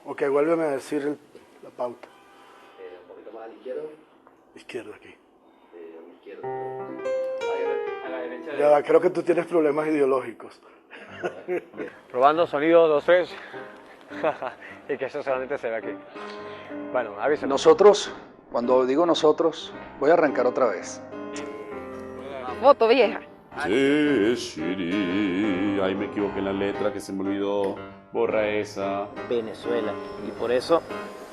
Ok, vuélveme a decir la pauta. Un poquito más a la izquierda. Izquierda aquí. A la izquierda. A la derecha. Ya va, creo que tú tienes problemas ideológicos. Probando sonido 2, 3. Y que eso solamente se ve aquí. Bueno, avísame. Nosotros, cuando digo nosotros, voy a arrancar otra vez. Foto vieja. Sí, Shiri. Ahí me equivoqué en la letra, que se me olvidó. Borra esa. Venezuela. Y por eso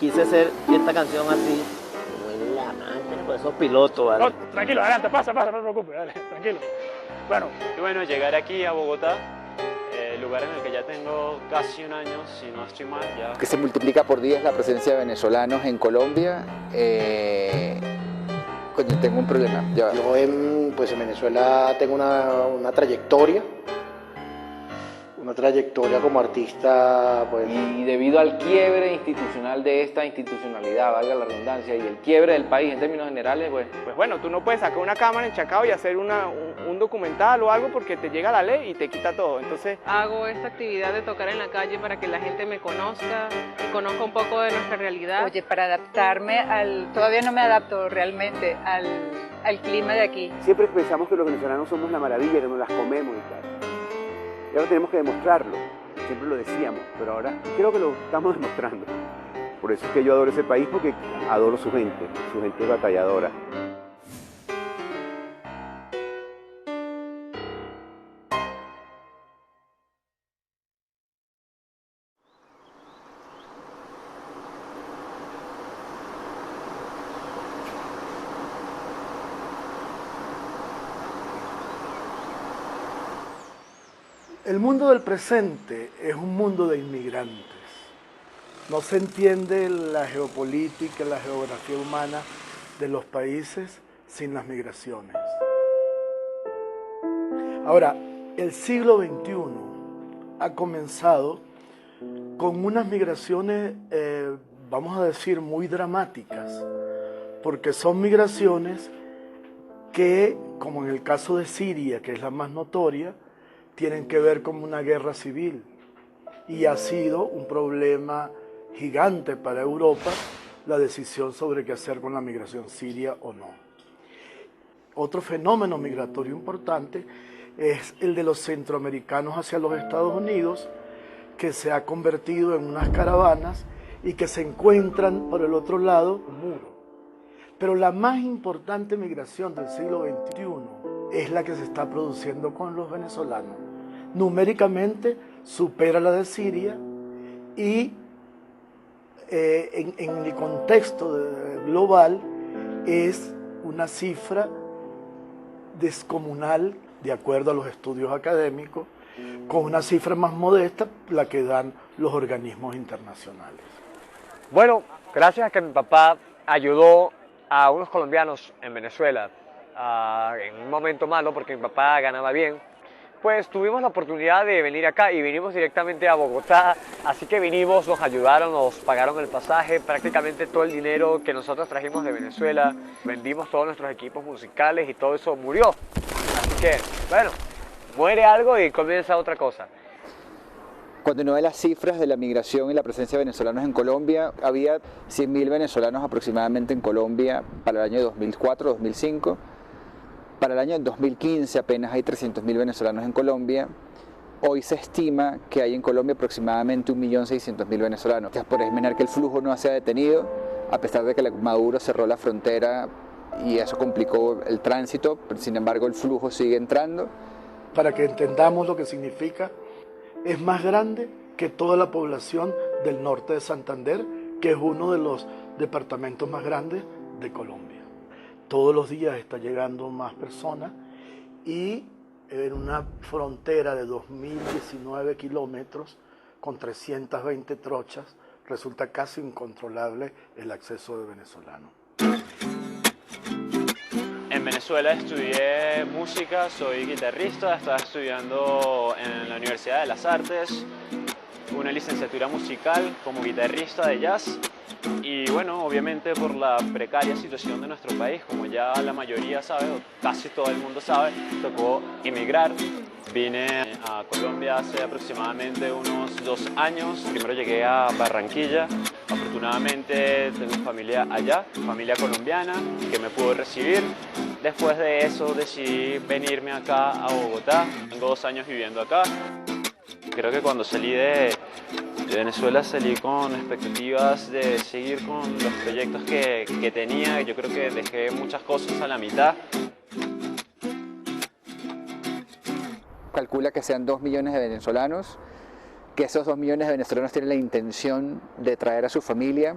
quise hacer esta canción así, como en la madre, por esos pilotos, ¿vale? No, tranquilo, adelante, pasa, no te preocupes, dale, tranquilo. Bueno, llegar aquí a Bogotá, lugar en el que ya tengo casi un año, si no estoy mal, ya. Que se multiplica por 10 la presencia de venezolanos en Colombia. Coño, tengo un problema. Yo en Venezuela tengo una trayectoria como artista, pues. Y debido al quiebre institucional de esta institucionalidad, valga la redundancia, y el quiebre del país en términos generales, pues bueno, tú no puedes sacar una cámara en Chacao y hacer un documental o algo porque te llega la ley y te quita todo. Entonces Hago esta actividad de tocar en la calle para que la gente me conozca y conozca un poco de nuestra realidad. Oye, para adaptarme todavía no me adapto realmente al clima de aquí. Siempre pensamos que los venezolanos somos la maravilla, que nos las comemos y tal. Y ahora tenemos que demostrarlo. Siempre lo decíamos, pero ahora creo que lo estamos demostrando. Por eso es que yo adoro ese país, porque adoro su gente es batalladora. El mundo del presente es un mundo de inmigrantes. No se entiende la geopolítica, la geografía humana de los países sin las migraciones. Ahora, el siglo XXI ha comenzado con unas migraciones, vamos a decir, muy dramáticas, porque son migraciones que, como en el caso de Siria, que es la más notoria, tienen que ver con una guerra civil, y ha sido un problema gigante para Europa la decisión sobre qué hacer con la migración siria o no. Otro fenómeno migratorio importante es el de los centroamericanos hacia los Estados Unidos, que se ha convertido en unas caravanas y que se encuentran por el otro lado un muro. Pero la más importante migración del siglo XXI es la que se está produciendo con los venezolanos. Numéricamente supera la de Siria y en el contexto global es una cifra descomunal, de acuerdo a los estudios académicos, con una cifra más modesta la que dan los organismos internacionales. Bueno, gracias a que mi papá ayudó a unos colombianos en Venezuela en un momento malo, porque mi papá ganaba bien, pues tuvimos la oportunidad de venir acá y vinimos directamente a Bogotá. Así que vinimos, nos ayudaron, nos pagaron el pasaje, prácticamente todo el dinero que nosotros trajimos de Venezuela, vendimos todos nuestros equipos musicales y todo eso murió. Así que, bueno, muere algo y comienza otra cosa. Cuando uno ve las cifras de la migración y la presencia de venezolanos en Colombia, había 100.000 venezolanos aproximadamente en Colombia para el año 2004-2005. Para el año 2015 apenas hay 300.000 venezolanos en Colombia. Hoy se estima que hay en Colombia aproximadamente 1.600.000 venezolanos. Es por examinar que el flujo no se ha detenido, a pesar de que Maduro cerró la frontera y eso complicó el tránsito, pero sin embargo el flujo sigue entrando. Para que entendamos lo que significa, es más grande que toda la población del norte de Santander, que es uno de los departamentos más grandes de Colombia. Todos los días está llegando más personas y en una frontera de 2.019 kilómetros con 320 trochas resulta casi incontrolable el acceso de venezolanos. En Venezuela estudié música, soy guitarrista, estaba estudiando en la Universidad de las Artes una licenciatura musical como guitarrista de jazz. Y bueno, obviamente por la precaria situación de nuestro país, como ya la mayoría sabe, o casi todo el mundo sabe, tocó emigrar. Vine a Colombia hace aproximadamente unos 2 años. Primero llegué a Barranquilla. Afortunadamente tengo familia allá, familia colombiana, que me pudo recibir. Después de eso decidí venirme acá a Bogotá. Tengo 2 años viviendo acá. Creo que cuando salí de Venezuela salí con expectativas de seguir con los proyectos que tenía. Yo creo que dejé muchas cosas a la mitad. Calcula que sean 2 millones de venezolanos, que esos 2 millones de venezolanos tienen la intención de traer a su familia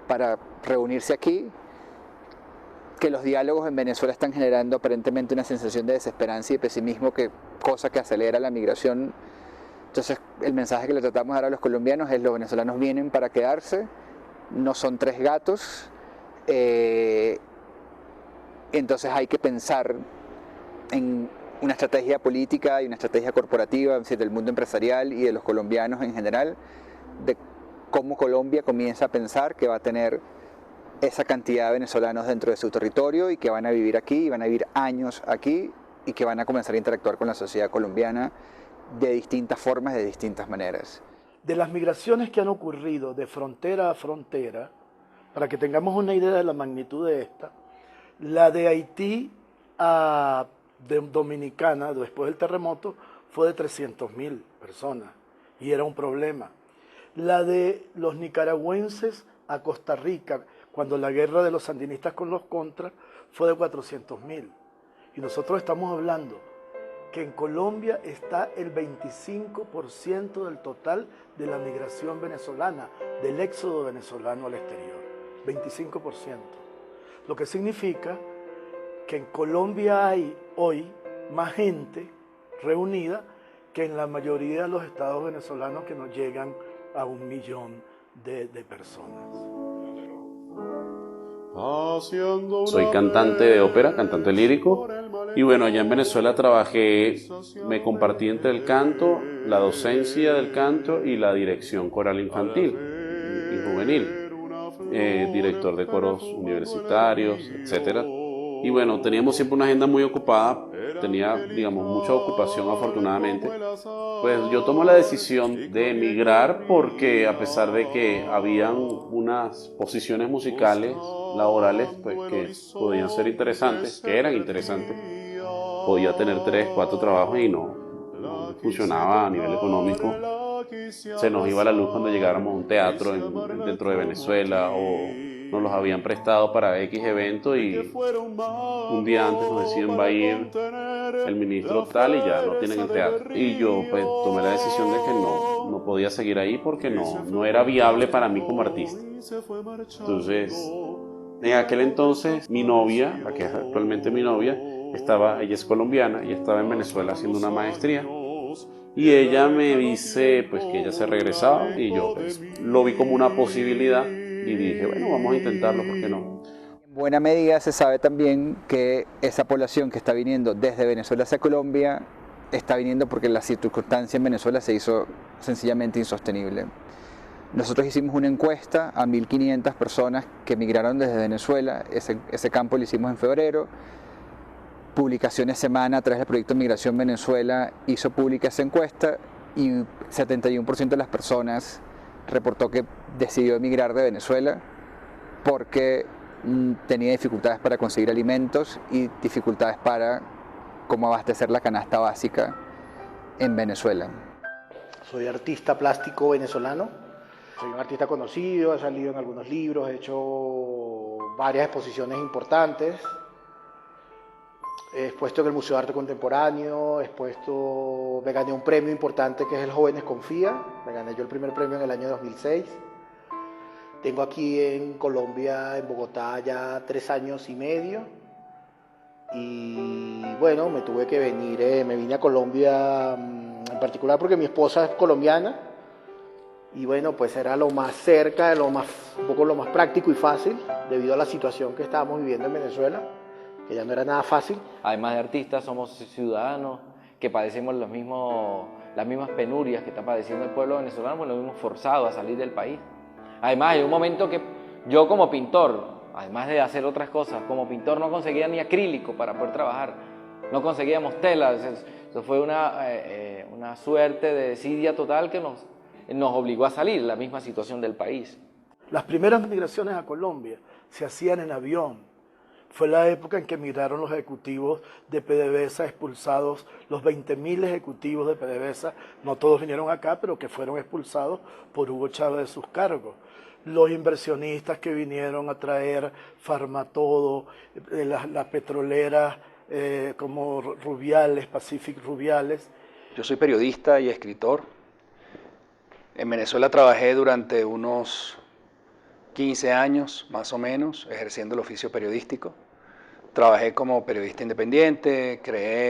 para reunirse aquí, que los diálogos en Venezuela están generando aparentemente una sensación de desesperanza y pesimismo, cosa que acelera la migración. Entonces el mensaje que le tratamos de dar a los colombianos es: los venezolanos vienen para quedarse, no son 3 gatos, entonces hay que pensar en una estrategia política y una estrategia corporativa, es decir, del mundo empresarial y de los colombianos en general, de cómo Colombia comienza a pensar que va a tener esa cantidad de venezolanos dentro de su territorio y que van a vivir aquí, y van a vivir años aquí, y que van a comenzar a interactuar con la sociedad colombiana de distintas formas, de distintas maneras. De las migraciones que han ocurrido de frontera a frontera, para que tengamos una idea de la magnitud de esta, la de Haití a Dominicana, después del terremoto, fue de 300.000 personas, y era un problema. La de los nicaragüenses a Costa Rica, cuando la guerra de los sandinistas con los contras, fue de 400.000. Y nosotros estamos hablando que en Colombia está el 25% del total de la migración venezolana, del éxodo venezolano al exterior, 25%. Lo que significa que en Colombia hay hoy más gente reunida que en la mayoría de los estados venezolanos, que nos llegan a 1 millón de personas. Soy cantante de ópera, cantante lírico, y bueno, allá en Venezuela trabajé, me compartí entre el canto, la docencia del canto y la dirección coral infantil y juvenil, director de coros universitarios, etcétera. Y bueno, teníamos siempre una agenda muy ocupada, tenía, digamos, mucha ocupación afortunadamente. Pues yo tomo la decisión de emigrar porque, a pesar de que habían unas posiciones musicales, laborales, pues que podían ser interesantes, que eran interesantes, podía tener 3, 4 trabajos y no funcionaba a nivel económico. Se nos iba la luz cuando llegáramos a un teatro dentro de Venezuela, o nos los habían prestado para X evento y un día antes nos deciden: va a ir el ministro tal y ya no tienen el teatro. Y yo pues tomé la decisión de que no podía seguir ahí porque no era viable para mí como artista. Entonces, en aquel entonces mi novia, la que es actualmente mi novia, ella es colombiana y estaba en Venezuela haciendo una maestría. Y ella me dice pues que ella se regresaba, y yo pues lo vi como una posibilidad y dije, bueno, vamos a intentarlo, ¿por qué no? En buena medida se sabe también que esa población que está viniendo desde Venezuela hacia Colombia está viniendo porque la circunstancia en Venezuela se hizo sencillamente insostenible. Nosotros hicimos una encuesta a 1.500 personas que emigraron desde Venezuela, ese campo lo hicimos en febrero. Publicaciones Semana, a través del proyecto Migración Venezuela, hizo pública esa encuesta y 71% de las personas reportó que decidió emigrar de Venezuela porque tenía dificultades para conseguir alimentos y dificultades para cómo abastecer la canasta básica en Venezuela. Soy artista plástico venezolano, soy un artista conocido, he salido en algunos libros, he hecho varias exposiciones importantes. He expuesto en el Museo de Arte Contemporáneo, me gané un premio importante que es el Jóvenes Confía, me gané yo el primer premio en el año 2006. Tengo aquí en Colombia, en Bogotá, ya 3 años y medio. Y bueno, me tuve que venir, me vine a Colombia en particular porque mi esposa es colombiana. Y bueno, pues era lo más cerca, un poco lo más práctico y fácil, debido a la situación que estábamos viviendo en Venezuela, que ya no era nada fácil. Además de artistas, somos ciudadanos que padecemos las mismas penurias que está padeciendo el pueblo venezolano, pues nos vimos forzados a salir del país. Además, hay un momento que yo como pintor, además de hacer otras cosas, como pintor no conseguía ni acrílico para poder trabajar, no conseguíamos telas. Eso fue una suerte de desidia total que nos obligó a salir, la misma situación del país. Las primeras migraciones a Colombia se hacían en avión. Fue la época en que emigraron los ejecutivos de PDVSA expulsados, los 20.000 ejecutivos de PDVSA, no todos vinieron acá, pero que fueron expulsados por Hugo Chávez de sus cargos. Los inversionistas que vinieron a traer Farmatodo, las petroleras como Rubiales, Pacific Rubiales. Yo soy periodista y escritor. En Venezuela trabajé durante unos 15 años, más o menos, ejerciendo el oficio periodístico. Trabajé como periodista independiente,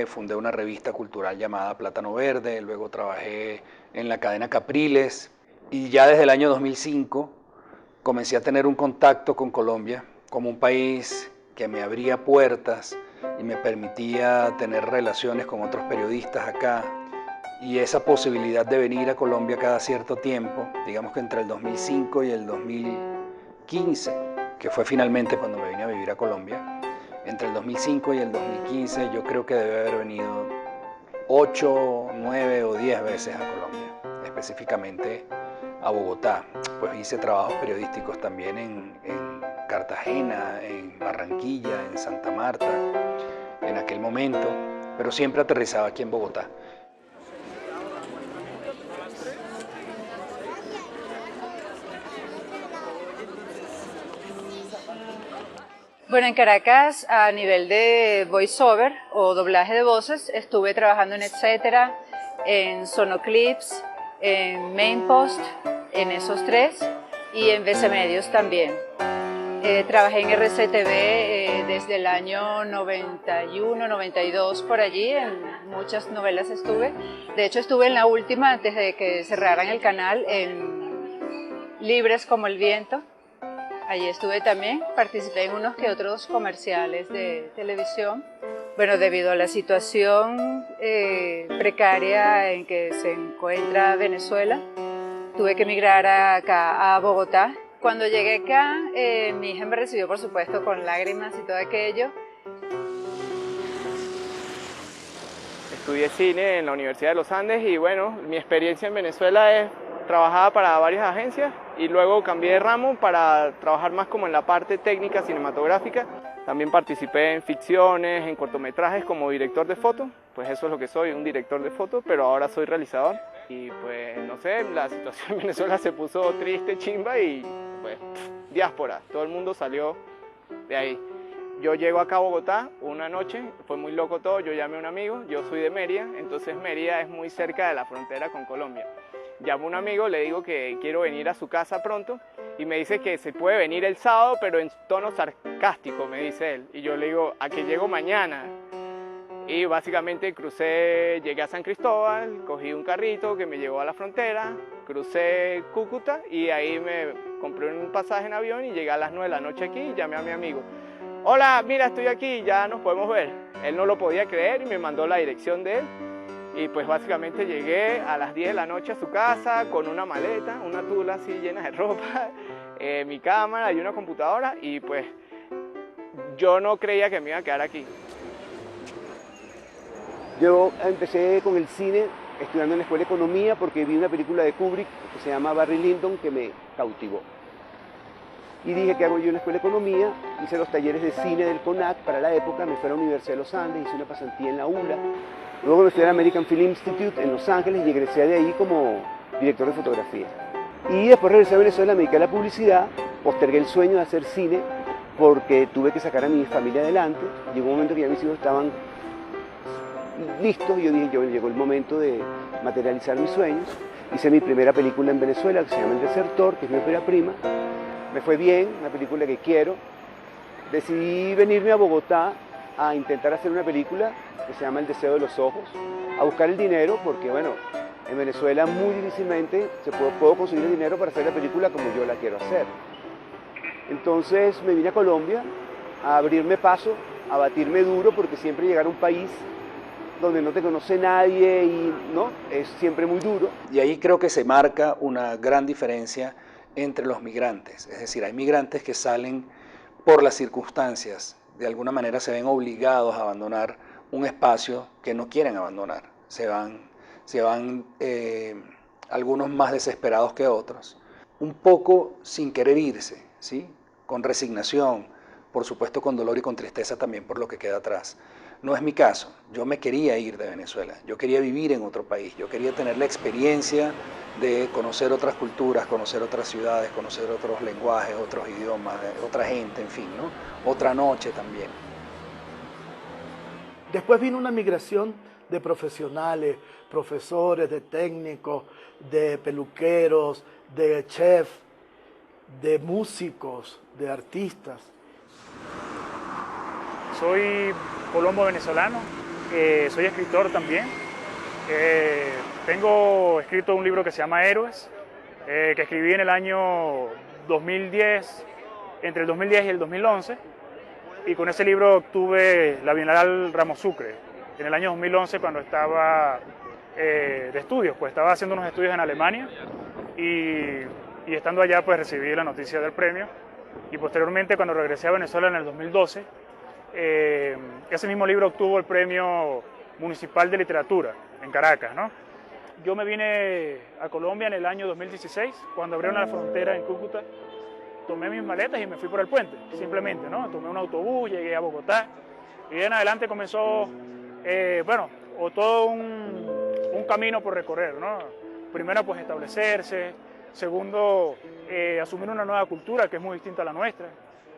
fundé una revista cultural llamada Plátano Verde, luego trabajé en la cadena Capriles y ya desde el año 2005 comencé a tener un contacto con Colombia como un país que me abría puertas y me permitía tener relaciones con otros periodistas acá. Y esa posibilidad de venir a Colombia cada cierto tiempo, digamos que entre el 2005 y el 2015, que fue finalmente cuando me vine a vivir a Colombia, entre el 2005 y el 2015 yo creo que debe haber venido 8, 9 o 10 veces a Colombia, específicamente a Bogotá. Pues hice trabajos periodísticos también en Cartagena, en Barranquilla, en Santa Marta, en aquel momento, pero siempre aterrizaba aquí en Bogotá. Bueno, en Caracas, a nivel de voiceover o doblaje de voces, estuve trabajando en Etcétera, en Sonoclips, en Mainpost, en esos tres, y en BC Medios también. Trabajé en RCTV desde el año 91, 92, por allí, en muchas novelas estuve. De hecho, estuve en la última, antes de que cerraran el canal, en Libres como el viento. Allí estuve también, participé en unos que otros comerciales de televisión. Bueno, debido a la situación precaria en que se encuentra Venezuela, tuve que emigrar acá a Bogotá. Cuando llegué acá, mi hija me recibió, por supuesto, con lágrimas y todo aquello. Estudié cine en la Universidad de los Andes y bueno, mi experiencia en Venezuela es trabajaba para varias agencias y luego cambié de ramo para trabajar más como en la parte técnica cinematográfica. También participé en ficciones, en cortometrajes como director de foto, pues eso es lo que soy, un director de foto, pero ahora soy realizador. Y pues no sé, la situación en Venezuela se puso triste, chimba y pues diáspora, todo el mundo salió de ahí. Yo llego acá a Bogotá una noche, fue muy loco todo, yo llamé a un amigo, yo soy de Mérida, entonces Mérida es muy cerca de la frontera con Colombia. Llamo a un amigo, le digo que quiero venir a su casa pronto y me dice que se puede venir el sábado, pero en tono sarcástico, me dice él. Y yo le digo, ¿a qué llego mañana? Y básicamente llegué a San Cristóbal, cogí un carrito que me llevó a la frontera, crucé Cúcuta y ahí me compré un pasaje en avión y llegué a las 9 de la noche aquí y llamé a mi amigo. Hola, mira, estoy aquí, ya nos podemos ver. Él no lo podía creer y me mandó la dirección de él. Y pues básicamente llegué a las 10 de la noche a su casa con una maleta, una tula así llena de ropa, mi cámara y una computadora y pues yo no creía que me iba a quedar aquí. Yo empecé con el cine estudiando en la Escuela de Economía porque vi una película de Kubrick que se llama Barry Lyndon que me cautivó. Y dije, ¿qué hago yo en la Escuela de Economía? Hice los talleres de cine del CONAC para la época, me fui a la Universidad de los Andes, hice una pasantía en la ULA. Luego me fui al American Film Institute en Los Ángeles y egresé de ahí como director de fotografía. Y después regresé a Venezuela, me dediqué a la publicidad, postergué el sueño de hacer cine porque tuve que sacar a mi familia adelante. Llegó un momento que ya mis hijos estaban listos y yo dije, llegó el momento de materializar mis sueños. Hice mi primera película en Venezuela que se llama El Desertor, que es mi ópera prima. Me fue bien, una película que quiero. Decidí venirme a Bogotá a intentar hacer una película que se llama El Deseo de los Ojos, a buscar el dinero porque, bueno, en Venezuela muy difícilmente puedo conseguir el dinero para hacer la película como yo la quiero hacer. Entonces me vine a Colombia a abrirme paso, a batirme duro porque siempre llegar a un país donde no te conoce nadie y no, es siempre muy duro. Y ahí creo que se marca una gran diferencia entre los migrantes. Es decir, hay migrantes que salen por las circunstancias, de alguna manera se ven obligados a abandonar un espacio que no quieren abandonar. Se van algunos más desesperados que otros, un poco sin querer irse, ¿sí? Con resignación, por supuesto con dolor y con tristeza también por lo que queda atrás. No es mi caso, yo me quería ir de Venezuela, yo quería vivir en otro país, yo quería tener la experiencia de conocer otras culturas, conocer otras ciudades, conocer otros lenguajes, otros idiomas, otra gente, en fin, ¿no? Otra noche también. Después vino una migración de profesionales, profesores, de técnicos, de peluqueros, de chefs, de músicos, de artistas. Soy colombo venezolano, soy escritor también. Tengo escrito un libro que se llama Héroes, que escribí en el año 2010, entre el 2010 y el 2011, y con ese libro obtuve la Bienal Ramos Sucre en el año 2011 cuando estaba de estudios, pues estaba haciendo unos estudios en Alemania y estando allá pues recibí la noticia del premio y posteriormente cuando regresé a Venezuela en el 2012, ese mismo libro obtuvo el premio municipal de literatura en Caracas, ¿no? Yo me vine a Colombia en el año 2016, cuando abrieron la frontera en Cúcuta, tomé mis maletas y me fui por el puente, simplemente, ¿no? Tomé un autobús, llegué a Bogotá y de en adelante comenzó, todo un camino por recorrer, ¿no? Primero, pues establecerse, segundo, asumir una nueva cultura que es muy distinta a la nuestra.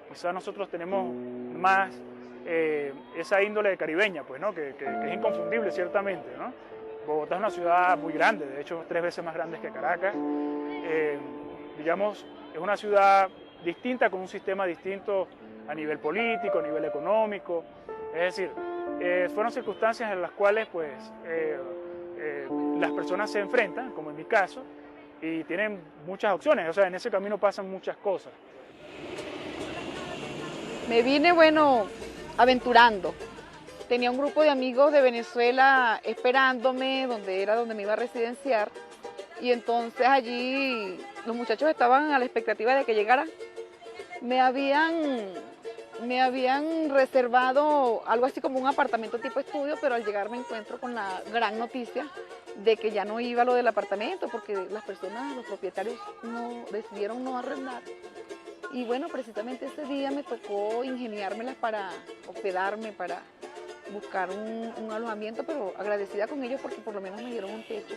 Quizás nosotros tenemos más esa índole caribeña, pues, ¿no? que es inconfundible, ciertamente, ¿no? Bogotá es una ciudad muy grande, de hecho 3 veces más grande que Caracas. Digamos, es una ciudad distinta, con un sistema distinto a nivel político, a nivel económico. Es decir, fueron circunstancias en las cuales pues, las personas se enfrentan, como en mi caso, y tienen muchas opciones. O sea, en ese camino pasan muchas cosas. Me vine, aventurando. Tenía un grupo de amigos de Venezuela esperándome, donde me iba a residenciar, y entonces allí los muchachos estaban a la expectativa de que llegara. Me habían reservado algo así como un apartamento tipo estudio, pero al llegar me encuentro con la gran noticia de que ya no iba lo del apartamento porque las personas, los propietarios, decidieron no arrendar. Y bueno, precisamente ese día me tocó ingeniármelas para hospedarme, para buscar un alojamiento, pero agradecida con ellos porque por lo menos me dieron un techo.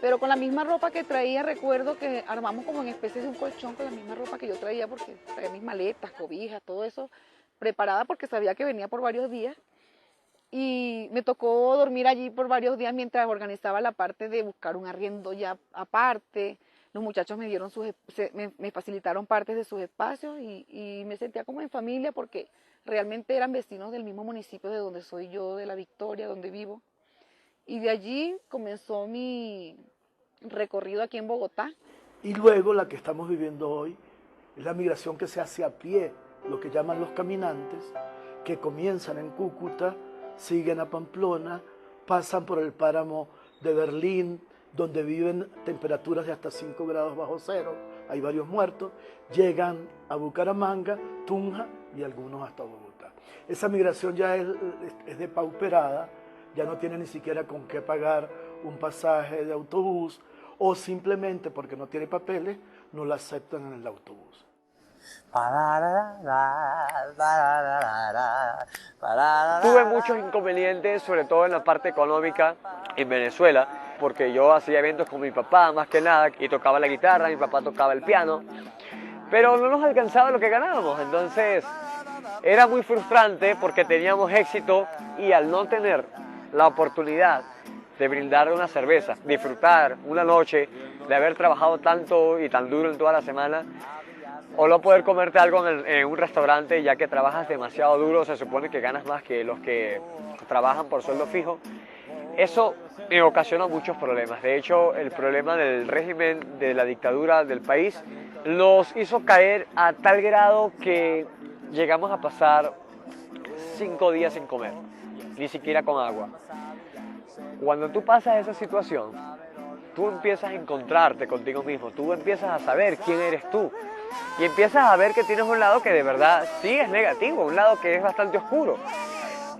Pero con la misma ropa que traía, recuerdo que armamos como en especie de un colchón con la misma ropa que yo traía, porque traía mis maletas, cobijas, todo eso preparada porque sabía que venía por varios días. Y me tocó dormir allí por varios días mientras organizaba la parte de buscar un arriendo ya aparte. Los muchachos me facilitaron partes de sus espacios y me sentía como en familia porque realmente eran vecinos del mismo municipio de donde soy yo, de La Victoria, donde vivo. Y de allí comenzó mi recorrido aquí en Bogotá. Y luego la que estamos viviendo hoy es la migración que se hace a pie, lo que llaman los caminantes, que comienzan en Cúcuta, siguen a Pamplona, pasan por el páramo de Berlín, donde viven temperaturas de hasta 5 grados bajo cero, hay varios muertos, llegan a Bucaramanga, Tunja y algunos hasta Bogotá. Esa migración ya es depauperada, ya no tiene ni siquiera con qué pagar un pasaje de autobús o simplemente porque no tiene papeles, no la aceptan en el autobús. Tuve muchos inconvenientes, sobre todo en la parte económica en Venezuela, porque yo hacía eventos con mi papá más que nada y tocaba la guitarra, mi papá tocaba el piano, pero no nos alcanzaba lo que ganábamos, entonces era muy frustrante porque teníamos éxito y al no tener la oportunidad de brindar una cerveza, disfrutar una noche, de haber trabajado tanto y tan duro en toda la semana, o no poder comerte algo en un restaurante ya que trabajas demasiado duro, se supone que ganas más que los que trabajan por sueldo fijo. Eso me ocasiona muchos problemas. De hecho, el problema del régimen, de la dictadura del país, nos hizo caer a tal grado que llegamos a pasar 5 días sin comer, ni siquiera con agua. Cuando tú pasas esa situación, tú empiezas a encontrarte contigo mismo, tú empiezas a saber quién eres tú y empiezas a ver que tienes un lado que de verdad sí es negativo, un lado que es bastante oscuro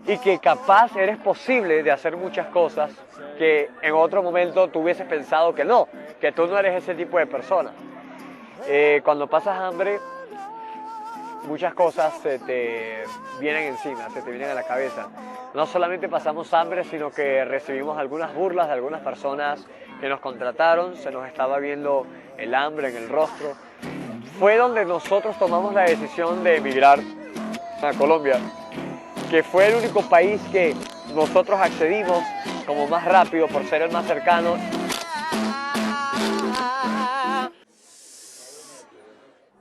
y que capaz eres posible de hacer muchas cosas que en otro momento tú hubieses pensado que no, que tú no eres ese tipo de persona. Cuando pasas hambre, muchas cosas se te vienen encima, se te vienen a la cabeza. No solamente pasamos hambre, sino que recibimos algunas burlas de algunas personas que nos contrataron, se nos estaba viendo el hambre en el rostro. Fue donde nosotros tomamos la decisión de emigrar a Colombia, que fue el único país que nosotros accedimos como más rápido por ser el más cercano.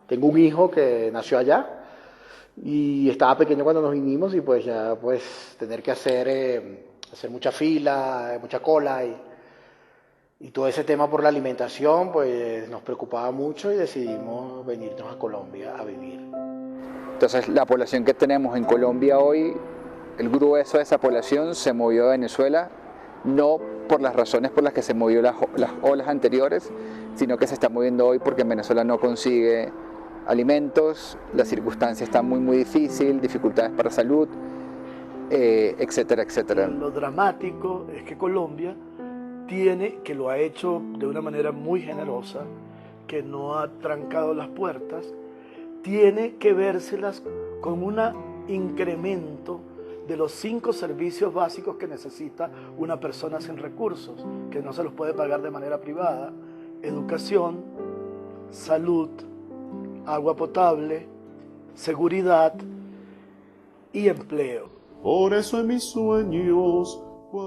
Tengo un hijo que nació allá y estaba pequeño cuando nos vinimos y pues ya pues tener que hacer mucha fila, mucha cola y todo ese tema por la alimentación pues nos preocupaba mucho y decidimos venirnos a Colombia a vivir. Entonces la población que tenemos en Colombia hoy, el grueso de esa población se movió a Venezuela, no por las razones por las que se movió las olas anteriores, sino que se está moviendo hoy porque en Venezuela no consigue alimentos, la circunstancia está muy difícil, dificultades para salud, etcétera, etcétera. Lo dramático es que Colombia tiene, que lo ha hecho de una manera muy generosa, que no ha trancado las puertas, tiene que vérselas con un incremento de los 5 servicios básicos que necesita una persona sin recursos, que no se los puede pagar de manera privada: educación, salud, agua potable, seguridad y empleo. Por eso en mis sueños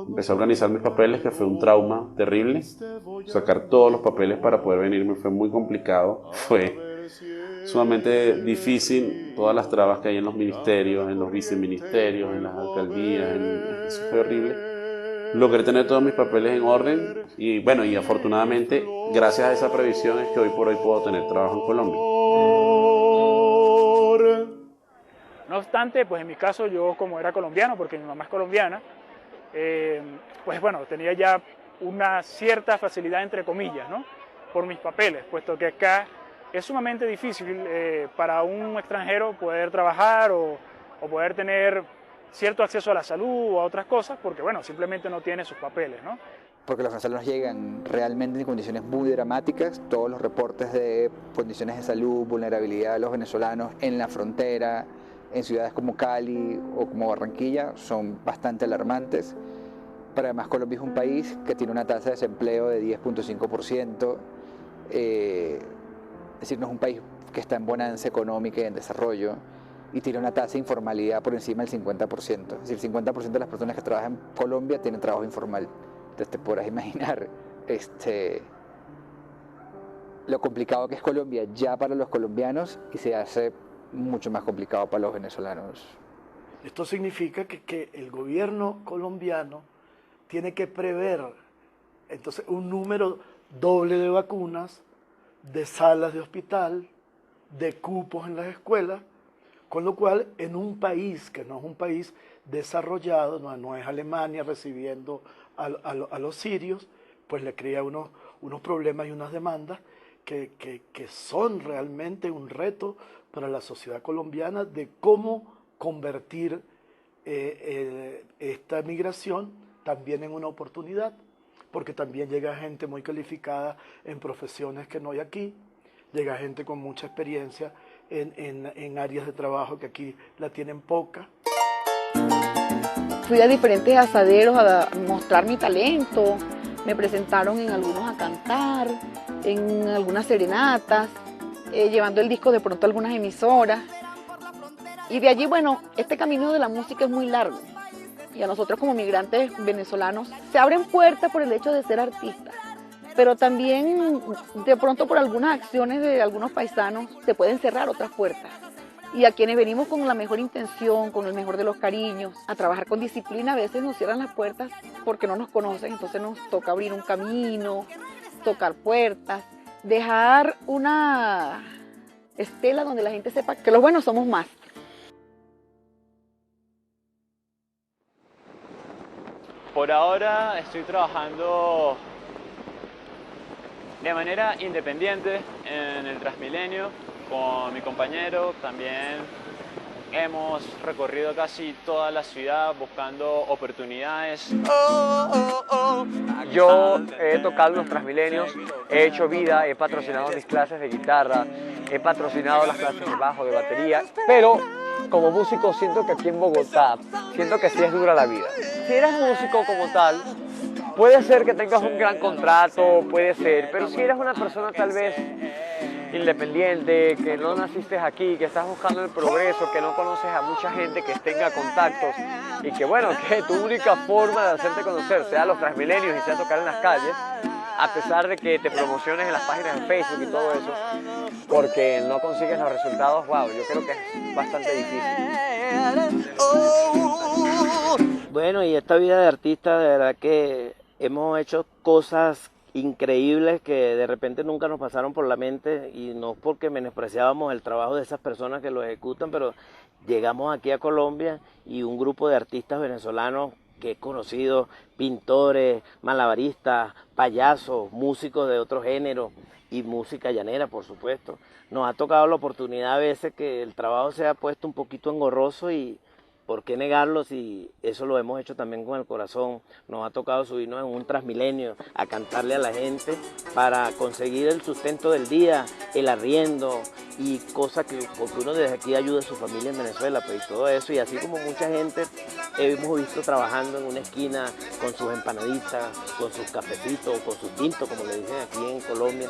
Empecé a organizar mis papeles, que fue un trauma terrible. Sacar todos los papeles para poder venirme fue muy complicado. Fue sumamente difícil, todas las trabas que hay en los ministerios, en los viceministerios, en las alcaldías, eso fue horrible. Logré tener todos mis papeles en orden y bueno, y afortunadamente, gracias a esa previsión es que hoy por hoy puedo tener trabajo en Colombia. No obstante, pues en mi caso yo, como era colombiano, porque mi mamá es colombiana, pues bueno, tenía ya una cierta facilidad entre comillas, ¿no? Por mis papeles, puesto que acá es sumamente difícil para un extranjero poder trabajar o poder tener cierto acceso a la salud o a otras cosas, porque bueno, simplemente no tiene sus papeles, ¿no? Porque los venezolanos llegan realmente en condiciones muy dramáticas. Todos los reportes de condiciones de salud, vulnerabilidad de los venezolanos en la frontera, en ciudades como Cali o como Barranquilla, son bastante alarmantes. Pero además Colombia es un país que tiene una tasa de desempleo de 10.5%, es decir, no es un país que está en bonanza económica y en desarrollo, y tiene una tasa de informalidad por encima del 50%. Es decir, el 50% de las personas que trabajan en Colombia tienen trabajo informal. Entonces te podrás imaginar lo complicado que es Colombia ya para los colombianos y se hace mucho más complicado para los venezolanos. Esto significa que el gobierno colombiano tiene que prever entonces un número doble de vacunas, de salas de hospital, de cupos en las escuelas, con lo cual en un país que no es un país desarrollado, no es Alemania recibiendo a los sirios, pues le crea unos problemas y unas demandas que son realmente un reto para la sociedad colombiana de cómo convertir esta migración también en una oportunidad, porque también llega gente muy calificada en profesiones que no hay aquí, llega gente con mucha experiencia en áreas de trabajo que aquí la tienen poca. Fui a diferentes asaderos a mostrar mi talento, me presentaron en algunos a cantar, en algunas serenatas, llevando el disco de pronto a algunas emisoras. Y de allí, bueno, este camino de la música es muy largo. Y a nosotros como migrantes venezolanos se abren puertas por el hecho de ser artistas. Pero también de pronto por algunas acciones de algunos paisanos se pueden cerrar otras puertas. Y a quienes venimos con la mejor intención, con el mejor de los cariños, a trabajar con disciplina, a veces nos cierran las puertas porque no nos conocen, entonces nos toca abrir un camino, tocar puertas, dejar una estela donde la gente sepa que los buenos somos más. Por ahora estoy trabajando de manera independiente en el Transmilenio con mi compañero. También hemos recorrido casi toda la ciudad buscando oportunidades. Yo he tocado en los Transmilenios, he hecho vida, he patrocinado mis clases de guitarra, he patrocinado las clases de bajo, de batería, pero como músico siento que aquí en Bogotá, siento que sí es dura la vida. Si eres músico como tal, puede ser que tengas un gran contrato, puede ser, pero si eres una persona tal vez independiente, que no naciste aquí, que estás buscando el progreso, que no conoces a mucha gente que tenga contactos y que bueno, que tu única forma de hacerte conocer sea los Transmilenios y sea tocar en las calles, a pesar de que te promociones en las páginas de Facebook y todo eso, porque no consigues los resultados, wow, yo creo que es bastante difícil. Bueno, y esta vida de artista, de verdad que hemos hecho cosas increíbles que de repente nunca nos pasaron por la mente, y no porque menospreciábamos el trabajo de esas personas que lo ejecutan, pero llegamos aquí a Colombia y un grupo de artistas venezolanos que he conocido, pintores, malabaristas, payasos, músicos de otro género y música llanera, por supuesto. Nos ha tocado la oportunidad a veces que el trabajo se ha puesto un poquito engorroso y ¿por qué negarlo si eso lo hemos hecho también con el corazón? Nos ha tocado subirnos en un Transmilenio a cantarle a la gente para conseguir el sustento del día, el arriendo y cosas que porque uno desde aquí ayuda a su familia en Venezuela, pues, y todo eso. Y así como mucha gente hemos visto trabajando en una esquina con sus empanaditas, con sus cafecitos, con sus tintos, como le dicen aquí en Colombia,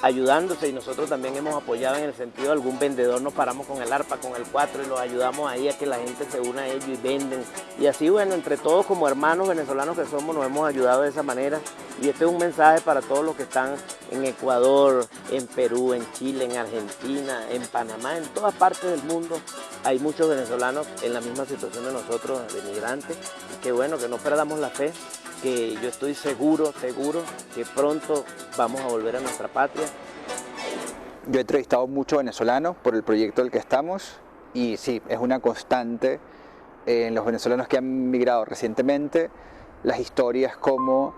ayudándose, y nosotros también hemos apoyado en el sentido de algún vendedor, nos paramos con el arpa, con el 4 y los ayudamos ahí a que la gente se una a ellos y venden. Y así, bueno, entre todos como hermanos venezolanos que somos, nos hemos ayudado de esa manera. Y este es un mensaje para todos los que están en Ecuador, en Perú, en Chile, en Argentina, en Panamá, en todas partes del mundo. Hay muchos venezolanos en la misma situación de nosotros, de migrantes, y que bueno, que no perdamos la fe, que yo estoy seguro que pronto vamos a volver a nuestra patria. Yo he entrevistado muchos venezolanos por el proyecto del que estamos y sí, es una constante en los venezolanos que han migrado recientemente, las historias como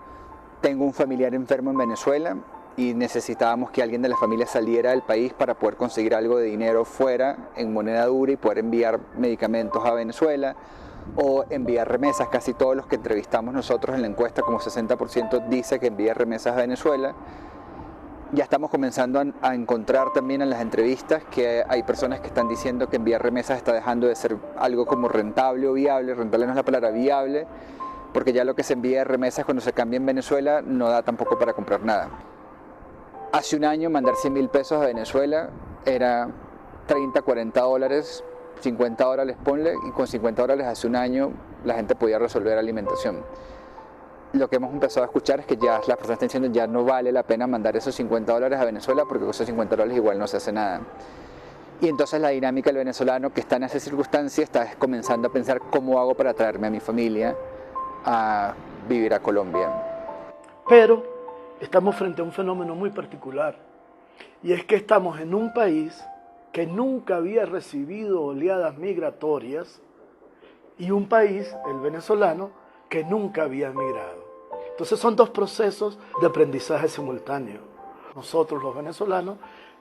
tengo un familiar enfermo en Venezuela y necesitábamos que alguien de la familia saliera del país para poder conseguir algo de dinero fuera en moneda dura y poder enviar medicamentos a Venezuela, o enviar remesas. Casi todos los que entrevistamos nosotros en la encuesta, como 60% dice que envía remesas a Venezuela. Ya estamos comenzando a encontrar también en las entrevistas que hay personas que están diciendo que enviar remesas está dejando de ser algo como rentable o viable. Rentable no es la palabra, viable, porque ya lo que se envía de remesas cuando se cambia en Venezuela no da tampoco para comprar nada. Hace un año mandar 100.000 pesos a Venezuela era 30, 40 dólares, 50 dólares ponle, y con 50 dólares hace un año la gente podía resolver alimentación. Lo que hemos empezado a escuchar es que ya las personas están diciendo ya no vale la pena mandar esos 50 dólares a Venezuela porque con esos 50 dólares igual no se hace nada. Y entonces la dinámica del venezolano que está en esa circunstancia está comenzando a pensar cómo hago para traerme a mi familia a vivir a Colombia. Pero estamos frente a un fenómeno muy particular, y es que estamos en un país que nunca había recibido oleadas migratorias y un país, el venezolano, que nunca había migrado. Entonces son dos procesos de aprendizaje simultáneo. Nosotros los venezolanos,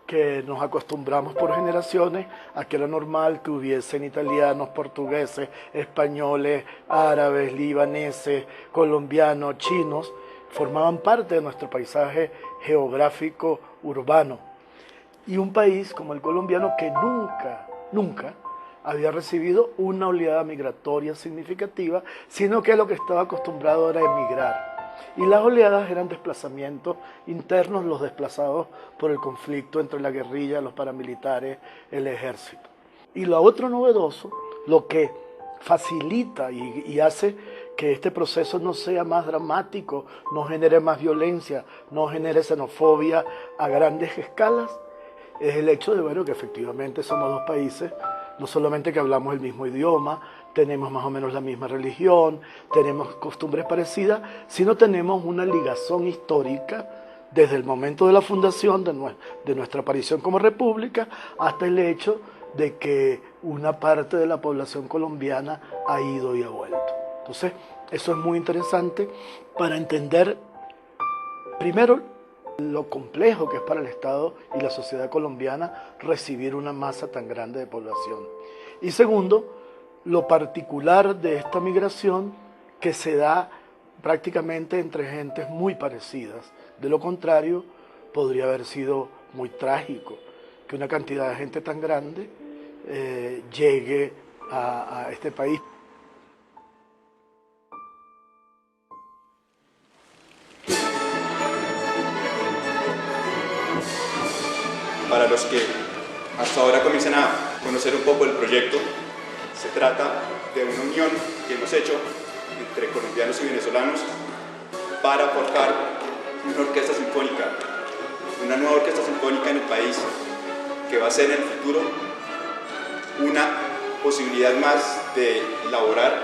que nos acostumbramos por generaciones a que era normal que hubiesen italianos, portugueses, españoles, árabes, libaneses, colombianos, chinos, formaban parte de nuestro paisaje geográfico urbano. Y un país como el colombiano que nunca había recibido una oleada migratoria significativa, sino que lo que estaba acostumbrado era emigrar. Y las oleadas eran desplazamientos internos, los desplazados por el conflicto entre la guerrilla, los paramilitares, el ejército. Y lo otro novedoso, lo que facilita y hace que este proceso no sea más dramático, no genere más violencia, no genere xenofobia a grandes escalas, es el hecho de bueno, que efectivamente somos dos países, no solamente que hablamos el mismo idioma, tenemos más o menos la misma religión, tenemos costumbres parecidas, sino tenemos una ligazón histórica desde el momento de la fundación de nuestra aparición como república hasta el hecho de que una parte de la población colombiana ha ido y ha vuelto. Entonces, eso es muy interesante para entender, primero, lo complejo que es para el Estado y la sociedad colombiana recibir una masa tan grande de población. Y segundo, lo particular de esta migración que se da prácticamente entre gentes muy parecidas. De lo contrario, podría haber sido muy trágico que una cantidad de gente tan grande llegue a este país. Para los que hasta ahora comiencen a conocer un poco el proyecto, se trata de una unión que hemos hecho entre colombianos y venezolanos para forjar una orquesta sinfónica, una nueva orquesta sinfónica en el país que va a ser en el futuro una posibilidad más de laborar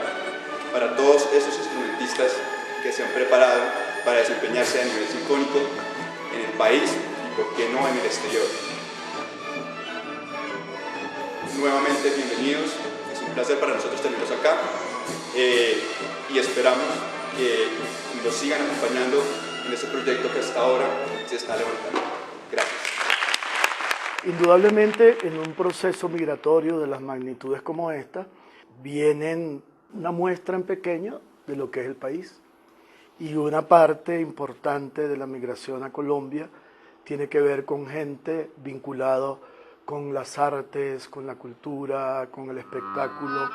para todos esos instrumentistas que se han preparado para desempeñarse a nivel sinfónico en el país y, por qué no, en el exterior. Nuevamente, bienvenidos, es un placer para nosotros tenerlos acá y esperamos que nos sigan acompañando en este proyecto que hasta ahora se está levantando. Gracias. Indudablemente, en un proceso migratorio de las magnitudes como esta, vienen una muestra en pequeño de lo que es el país, y una parte importante de la migración a Colombia tiene que ver con gente vinculada con las artes, con la cultura, con el espectáculo.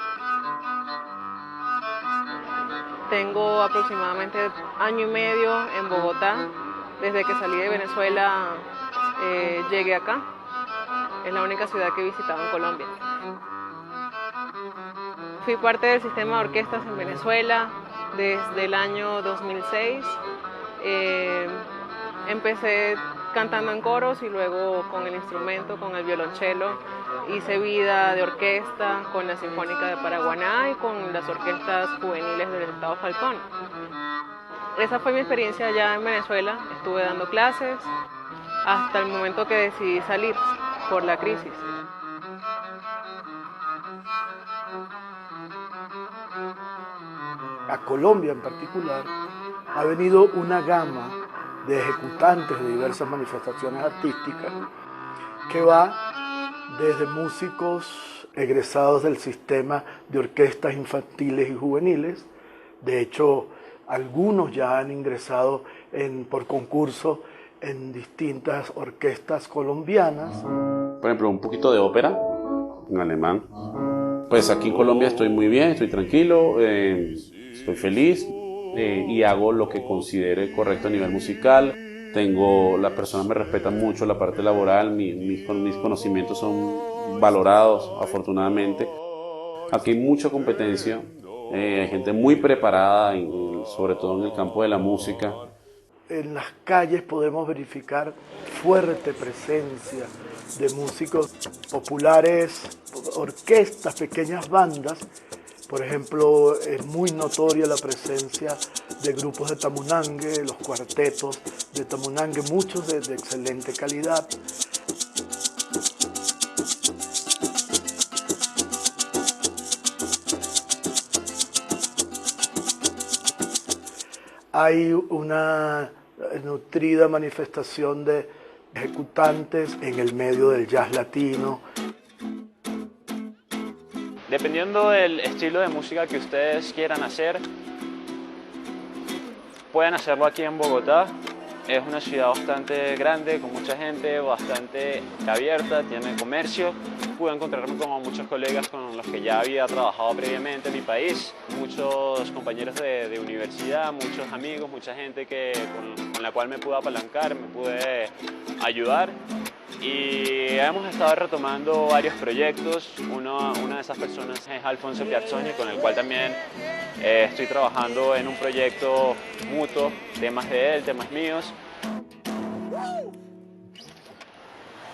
Tengo aproximadamente año y medio en Bogotá. Desde que salí de Venezuela llegué acá. Es la única ciudad que he visitado en Colombia. Fui parte del sistema de orquestas en Venezuela desde el año 2006. Empecé cantando en coros y luego con el instrumento, con el violonchelo. Hice vida de orquesta con la Sinfónica de Paraguaná y con las orquestas juveniles del Estado Falcón. Esa fue mi experiencia allá en Venezuela. Estuve dando clases hasta el momento que decidí salir por la crisis. A Colombia en particular ha venido una gama de ejecutantes de diversas manifestaciones artísticas que va desde músicos egresados del sistema de orquestas infantiles y juveniles. De hecho, algunos ya han ingresado por concurso en distintas orquestas colombianas. Por ejemplo, un poquito de ópera en alemán. Pues aquí en Colombia estoy muy bien, estoy tranquilo, estoy feliz y hago lo que considere correcto a nivel musical. Las personas me respetan mucho la parte laboral, mis conocimientos son valorados, afortunadamente. Aquí hay mucha competencia, hay gente muy preparada, sobre todo en el campo de la música. En las calles podemos verificar fuerte presencia de músicos populares, orquestas, pequeñas bandas. Por ejemplo, es muy notoria la presencia de grupos de Tamunangue, los cuartetos de Tamunangue, muchos de excelente calidad. Hay una nutrida manifestación de ejecutantes en el medio del jazz latino. Dependiendo del estilo de música que ustedes quieran hacer, pueden hacerlo aquí en Bogotá. Es una ciudad bastante grande, con mucha gente, bastante abierta, tiene comercio. Pude encontrarme con muchos colegas con los que ya había trabajado previamente en mi país, muchos compañeros de universidad, muchos amigos, mucha gente con la cual me pude apalancar, me pude ayudar. Y hemos estado retomando varios proyectos. Una de esas personas es Alfonso Piazzoni, con el cual también estoy trabajando en un proyecto mutuo, temas de él, temas míos.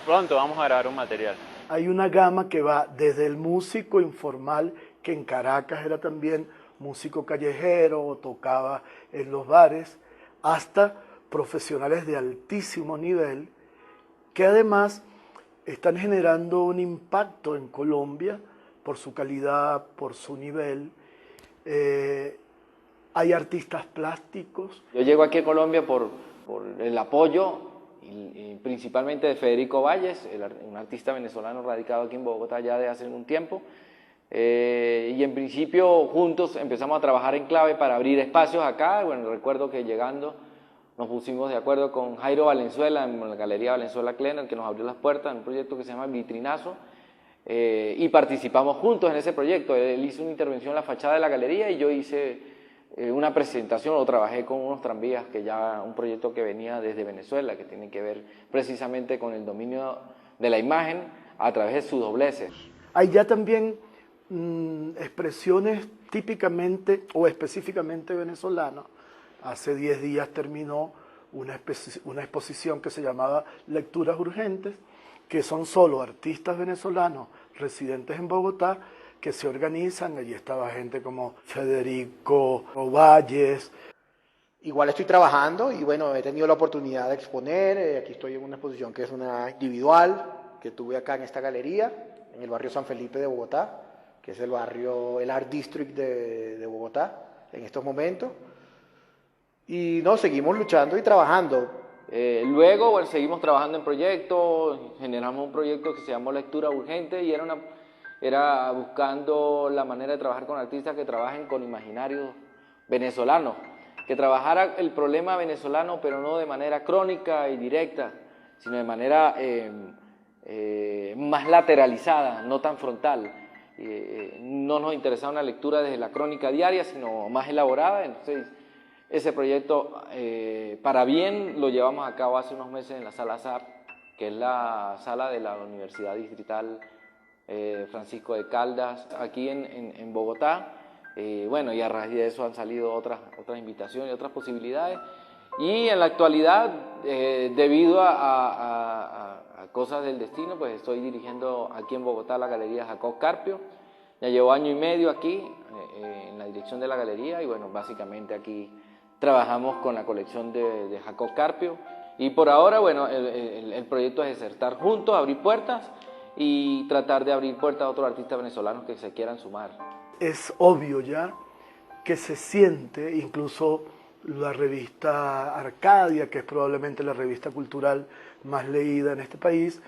Pronto vamos a grabar un material. Hay una gama que va desde el músico informal, que en Caracas era también músico callejero o tocaba en los bares, hasta profesionales de altísimo nivel, que además están generando un impacto en Colombia por su calidad, por su nivel. Hay artistas plásticos. Yo llego aquí a Colombia por el apoyo y principalmente de Federico Valles, un artista venezolano radicado aquí en Bogotá ya de hace un tiempo. Y en principio juntos empezamos a trabajar en clave para abrir espacios acá. Bueno, recuerdo que llegando nos pusimos de acuerdo con Jairo Valenzuela en la Galería Valenzuela Klener, que nos abrió las puertas en un proyecto que se llama Vitrinazo, y participamos juntos en ese proyecto. Él hizo una intervención en la fachada de la galería y yo hice una presentación, o trabajé con unos tranvías, que ya un proyecto que venía desde Venezuela, que tiene que ver precisamente con el dominio de la imagen a través de sus dobleces. Hay ya también expresiones típicamente o específicamente venezolanas. Hace 10 días terminó una exposición que se llamaba Lecturas Urgentes, que son solo artistas venezolanos residentes en Bogotá que se organizan. Allí estaba gente como Federico Valles. Igual estoy trabajando y bueno, he tenido la oportunidad de exponer. Aquí estoy en una exposición que es una individual que tuve acá en esta galería, en el barrio San Felipe de Bogotá, que es el Art District de Bogotá en estos momentos. Y no, seguimos luchando y trabajando. Luego, bueno, seguimos trabajando en proyectos, generamos un proyecto que se llamó Lectura Urgente y era buscando la manera de trabajar con artistas que trabajen con imaginarios venezolanos, que trabajara el problema venezolano, pero no de manera crónica y directa, sino de manera más lateralizada, no tan frontal. No nos interesaba una lectura desde la crónica diaria, sino más elaborada. Entonces, ese proyecto, para bien, lo llevamos a cabo hace unos meses en la Sala SAP, que es la sala de la Universidad Distrital Francisco de Caldas, aquí en Bogotá. Bueno, y a raíz de eso han salido otras invitaciones y otras posibilidades. Y en la actualidad, debido a cosas del destino, pues estoy dirigiendo aquí en Bogotá la Galería Jacob Carpio. Ya llevo año y medio aquí en la dirección de la galería y bueno, básicamente aquí trabajamos con la colección de Jacob Carpio. Y por ahora, bueno, el proyecto es estar juntos, abrir puertas y tratar de abrir puertas a otros artistas venezolanos que se quieran sumar. Es obvio ya que se siente, incluso la revista Arcadia, que es probablemente la revista cultural más leída en este país,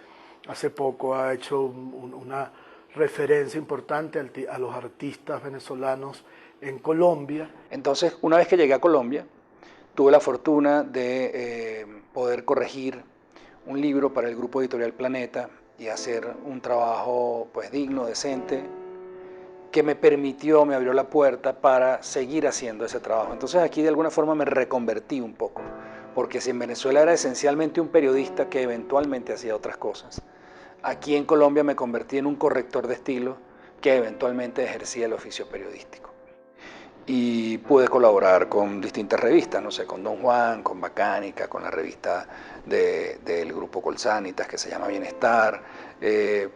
hace poco ha hecho una referencia importante a los artistas venezolanos en Colombia. Entonces, una vez que llegué a Colombia, tuve la fortuna de poder corregir un libro para el grupo editorial Planeta y hacer un trabajo pues digno, decente, que me abrió la puerta para seguir haciendo ese trabajo. Entonces aquí de alguna forma me reconvertí un poco, porque si en Venezuela era esencialmente un periodista que eventualmente hacía otras cosas, aquí en Colombia me convertí en un corrector de estilo que eventualmente ejercía el oficio periodístico. Y pude colaborar con distintas revistas, no sé, con Don Juan, con Bacánica, con la revista del grupo Colsanitas que se llama Bienestar.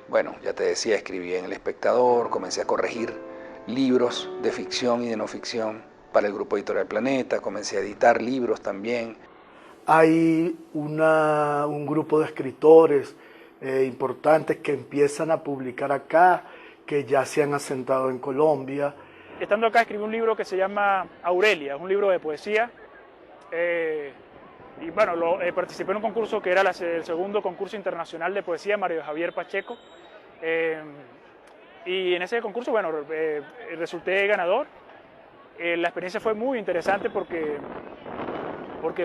Bueno, ya te decía, escribí en El Espectador, comencé a corregir libros de ficción y de no ficción para el grupo editorial Planeta, comencé a editar libros también. Hay un grupo de escritores importantes que empiezan a publicar acá, que ya se han asentado en Colombia. Estando acá escribí un libro que se llama Aurelia, es un libro de poesía. Y bueno, participé en un concurso que era el segundo concurso internacional de poesía, Mario Javier Pacheco. Y en ese concurso, bueno, resulté ganador. La experiencia fue muy interesante porque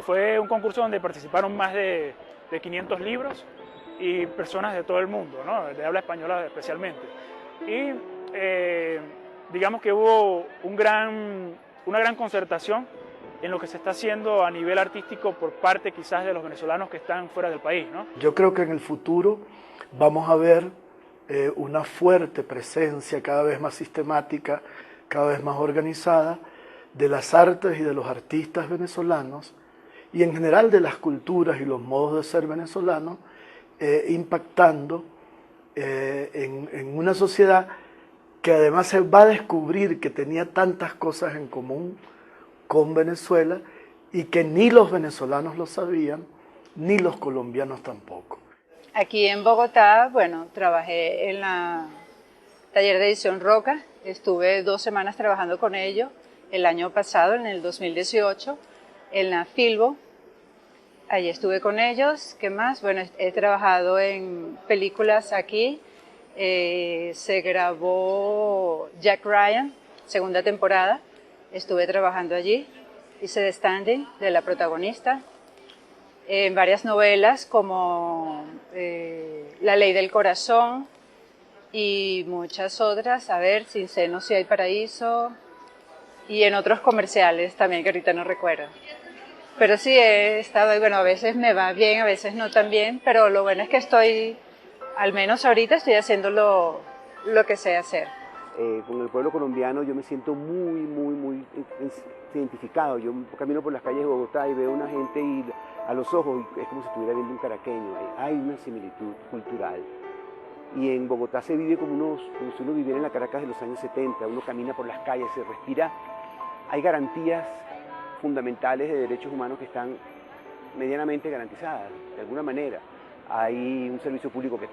fue un concurso donde participaron más de 500 libros y personas de todo el mundo, ¿no? De habla española especialmente. Y digamos que hubo una gran concertación en lo que se está haciendo a nivel artístico por parte quizás de los venezolanos que están fuera del país, ¿no? Yo creo que en el futuro vamos a ver una fuerte presencia cada vez más sistemática, cada vez más organizada de las artes y de los artistas venezolanos y en general de las culturas y los modos de ser venezolanos, impactando en una sociedad que además se va a descubrir que tenía tantas cosas en común con Venezuela y que ni los venezolanos lo sabían, ni los colombianos tampoco. Aquí en Bogotá, bueno, trabajé en la taller de edición Roca, estuve 2 semanas trabajando con ellos el año pasado, en el 2018, en la Filbo. Allí estuve con ellos. ¿Qué más? Bueno, he trabajado en películas aquí. Se grabó Jack Ryan, segunda temporada. Estuve trabajando allí. Hice The Standing, de la protagonista. En varias novelas como La Ley del Corazón y muchas otras. A ver, Sin Seno si hay paraíso. Y en otros comerciales también que ahorita no recuerdo. Pero sí he estado, y bueno, a veces me va bien, a veces no tan bien, pero lo bueno es que estoy, al menos ahorita estoy haciendo lo que sé hacer. Con el pueblo colombiano yo me siento muy identificado. Yo camino por las calles de Bogotá y veo una gente y a los ojos es como si estuviera viendo un caraqueño. Hay una similitud cultural. Y en Bogotá se vive como si uno viviera en la Caracas de los años 70. Uno camina por las calles, se respira. Hay garantías fundamentales de derechos humanos que están medianamente garantizadas, de alguna manera. Hay un servicio público que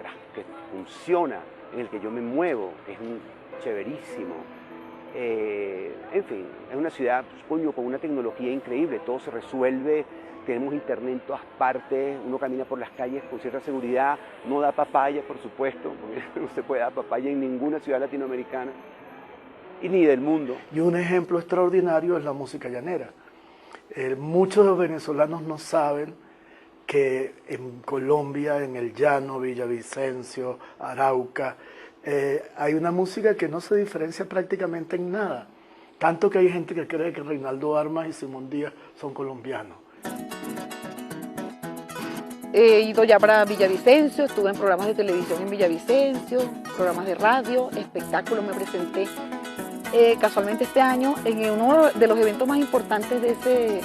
funciona, en el que yo me muevo, que es chéverísimo. En fin, es una ciudad, coño, con una tecnología increíble, todo se resuelve, tenemos internet en todas partes, uno camina por las calles con cierta seguridad, no da papaya, por supuesto, porque no se puede dar papaya en ninguna ciudad latinoamericana, y ni del mundo. Y un ejemplo extraordinario es la música llanera. Muchos de los venezolanos no saben que en Colombia, en el llano, Villavicencio, Arauca, hay una música que no se diferencia prácticamente en nada. Tanto que hay gente que cree que Reinaldo Armas y Simón Díaz son colombianos. He ido ya para Villavicencio, estuve en programas de televisión en Villavicencio, programas de radio, espectáculos, me presenté casualmente este año en uno de los eventos más importantes de ese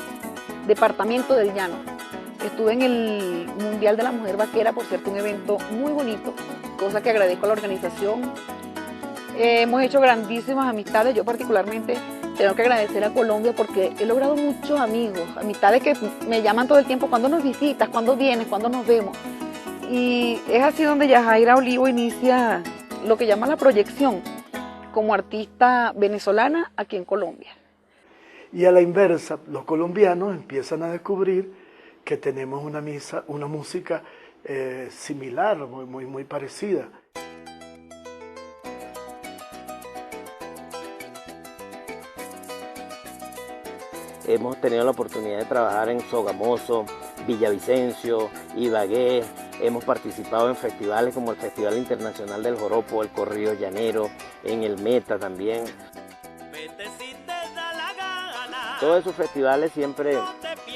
departamento del Llano. Estuve en el Mundial de la Mujer Vaquera, por cierto, un evento muy bonito, cosa que agradezco a la organización. Hemos hecho grandísimas amistades, yo particularmente tengo que agradecer a Colombia porque he logrado muchos amigos, amistades que me llaman todo el tiempo, cuando nos visitas, cuando vienes, cuando nos vemos. Y es así donde Yajaira Olivo inicia lo que llama la proyección como artista venezolana aquí en Colombia. Y a la inversa, los colombianos empiezan a descubrir que tenemos una música similar, muy parecida. Hemos tenido la oportunidad de trabajar en Sogamoso, Villavicencio, Ibagué. Hemos participado en festivales como el Festival Internacional del Joropo, el Corrido Llanero, en el Meta también. Todos esos festivales siempre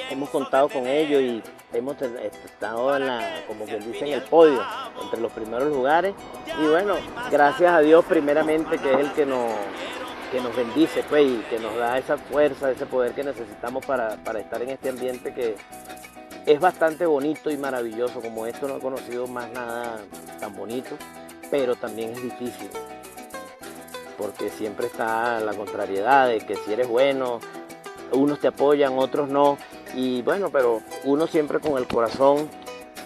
hemos contado con ellos y hemos estado como quien dice, en el podio, entre los primeros lugares. Y bueno, gracias a Dios primeramente, que es el que nos bendice, pues, y que nos da esa fuerza, ese poder que necesitamos para estar en este ambiente que es bastante bonito y maravilloso. Como esto no he conocido más nada tan bonito, pero también es difícil, porque siempre está la contrariedad de que si eres bueno, unos te apoyan, otros no, y bueno, pero uno siempre con el corazón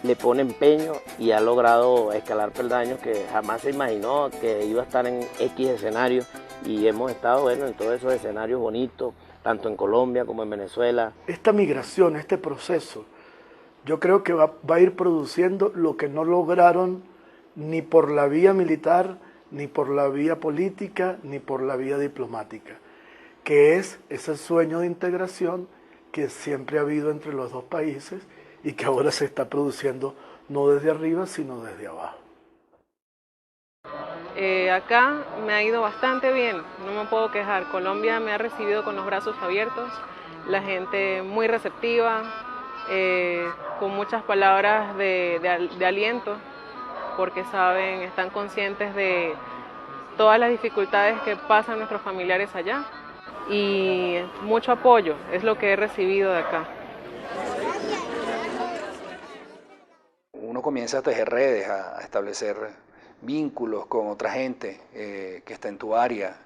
le pone empeño y ha logrado escalar peldaños que jamás se imaginó que iba a estar en X escenarios, y hemos estado, bueno, en todos esos escenarios bonitos, tanto en Colombia como en Venezuela. Esta migración, este proceso, yo creo que va a ir produciendo lo que no lograron ni por la vía militar, ni por la vía política, ni por la vía diplomática, que es ese sueño de integración que siempre ha habido entre los dos países y que ahora se está produciendo no desde arriba, sino desde abajo. Acá me ha ido bastante bien, no me puedo quejar. Colombia me ha recibido con los brazos abiertos, la gente muy receptiva, con muchas palabras de aliento, porque saben, están conscientes de todas las dificultades que pasan nuestros familiares allá, y mucho apoyo es lo que he recibido de acá. Uno comienza a tejer redes, a establecer vínculos con otra gente que está en tu área,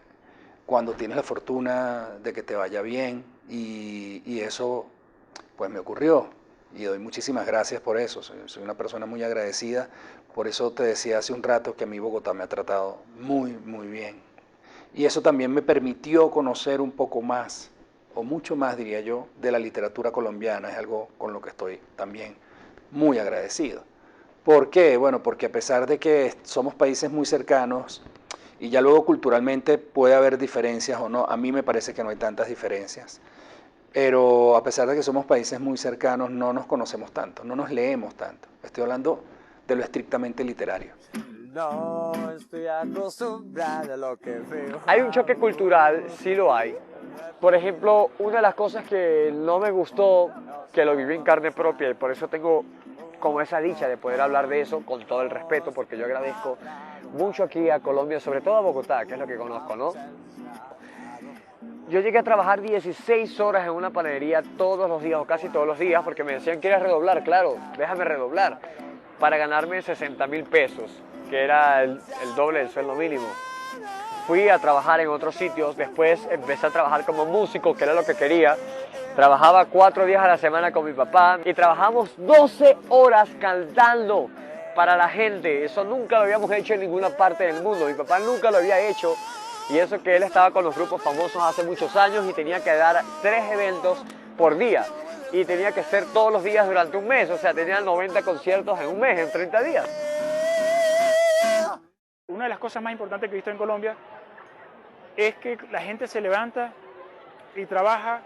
cuando tienes la fortuna de que te vaya bien, y eso pues me ocurrió, y doy muchísimas gracias por eso. Soy una persona muy agradecida. Por eso te decía hace un rato que a mí Bogotá me ha tratado muy bien, y eso también me permitió conocer un poco más o mucho más diría yo, de la literatura colombiana. Es algo con lo que estoy también muy agradecido. ¿Por qué? Bueno, porque a pesar de que somos países muy cercanos y ya luego culturalmente puede haber diferencias o no, a mí me parece que no hay tantas diferencias. Pero a pesar de que somos países muy cercanos, no nos conocemos tanto, no nos leemos tanto. Estoy hablando de lo estrictamente literario. No estoy acostumbrado a lo que veo. Hay un choque cultural, sí lo hay. Por ejemplo, una de las cosas que no me gustó, que lo viví en carne propia, y por eso tengo como esa dicha de poder hablar de eso con todo el respeto, porque yo agradezco mucho aquí a Colombia, sobre todo a Bogotá, que es lo que conozco, ¿no? Yo llegué a trabajar 16 horas en una panadería todos los días, o casi todos los días, porque me decían, ¿quieres redoblar? Claro, déjame redoblar, para ganarme 60.000 pesos, que era el doble del sueldo mínimo. Fui a trabajar en otros sitios, después empecé a trabajar como músico, que era lo que quería. Trabajaba 4 días a la semana con mi papá y trabajamos 12 horas cantando para la gente. Eso nunca lo habíamos hecho en ninguna parte del mundo, mi papá nunca lo había hecho. Y eso que él estaba con los grupos famosos hace muchos años y tenía que dar 3 eventos por día. Y tenía que ser todos los días durante un mes, o sea, tenía 90 conciertos en un mes, en 30 días. Una de las cosas más importantes que he visto en Colombia es que la gente se levanta y trabaja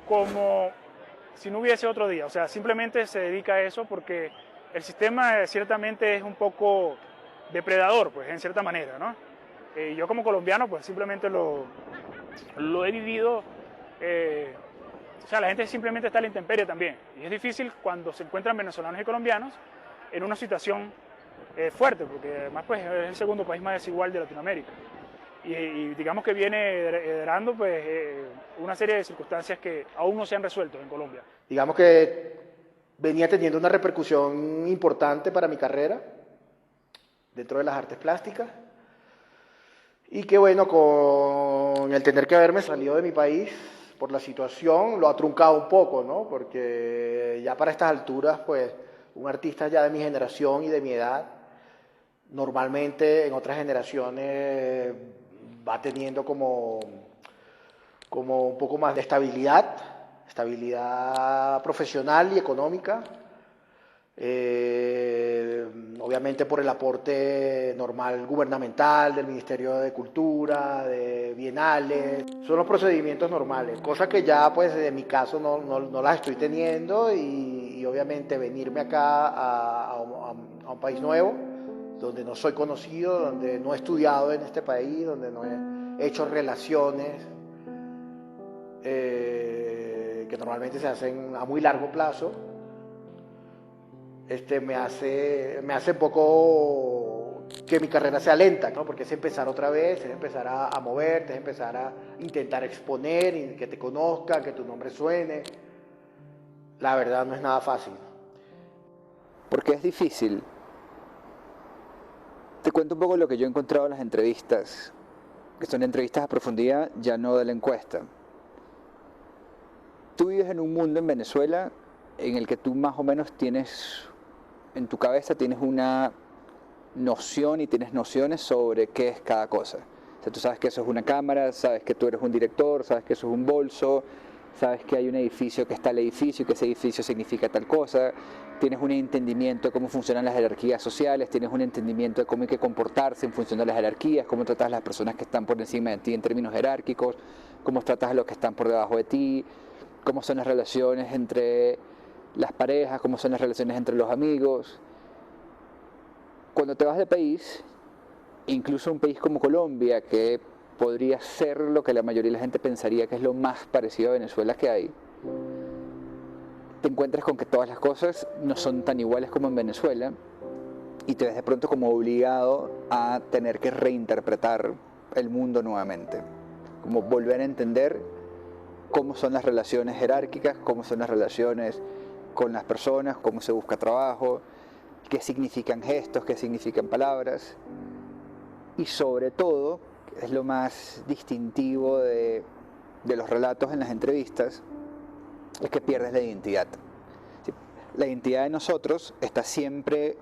como si no hubiese otro día. O sea, simplemente se dedica a eso porque el sistema ciertamente es un poco depredador, pues, en cierta manera, ¿no? Yo como colombiano, pues, simplemente lo he vivido. O sea, la gente simplemente está a la intemperie también. Y es difícil cuando se encuentran venezolanos y colombianos en una situación fuerte, porque además pues, es el segundo país más desigual de Latinoamérica. Y digamos que viene heredando pues, una serie de circunstancias que aún no se han resuelto en Colombia. Digamos que venía teniendo una repercusión importante para mi carrera dentro de las artes plásticas y que bueno, con el tener que haberme salido de mi país por la situación lo ha truncado un poco, ¿no? Porque ya para estas alturas pues un artista ya de mi generación y de mi edad normalmente en otras generaciones va teniendo como un poco más de estabilidad profesional y económica, obviamente por el aporte normal gubernamental del Ministerio de Cultura, de bienales, son los procedimientos normales, cosas que ya pues en mi caso no las estoy teniendo y obviamente venirme acá a un país nuevo, donde no soy conocido, donde no he estudiado en este país, donde no he hecho relaciones que normalmente se hacen a muy largo plazo, me hace un poco que mi carrera sea lenta, ¿no? Porque es empezar otra vez, es empezar a moverte, es empezar a intentar exponer y que te conozcan, que tu nombre suene. La verdad no es nada fácil. Porque es difícil. Te cuento un poco lo que yo he encontrado en las entrevistas, que son entrevistas a profundidad, ya no de la encuesta. Tú vives en un mundo en Venezuela en el que tú más o menos tienes, en tu cabeza tienes una noción y tienes nociones sobre qué es cada cosa. O sea, tú sabes que eso es una cámara, sabes que tú eres un director, sabes que eso es un bolso, sabes que hay un edificio que está el edificio y que ese edificio significa tal cosa, tienes un entendimiento de cómo funcionan las jerarquías sociales, tienes un entendimiento de cómo hay que comportarse en función de las jerarquías, cómo tratas a las personas que están por encima de ti en términos jerárquicos, cómo tratas a los que están por debajo de ti, cómo son las relaciones entre las parejas, cómo son las relaciones entre los amigos. Cuando te vas de país, incluso un país como Colombia, que podría ser lo que la mayoría de la gente pensaría que es lo más parecido a Venezuela que hay, te encuentras con que todas las cosas no son tan iguales como en Venezuela y te ves de pronto como obligado a tener que reinterpretar el mundo nuevamente, como volver a entender cómo son las relaciones jerárquicas, cómo son las relaciones con las personas, cómo se busca trabajo, qué significan gestos, qué significan palabras y sobre todo, es lo más distintivo de los relatos en las entrevistas, es que pierdes la identidad. La identidad de nosotros está siempre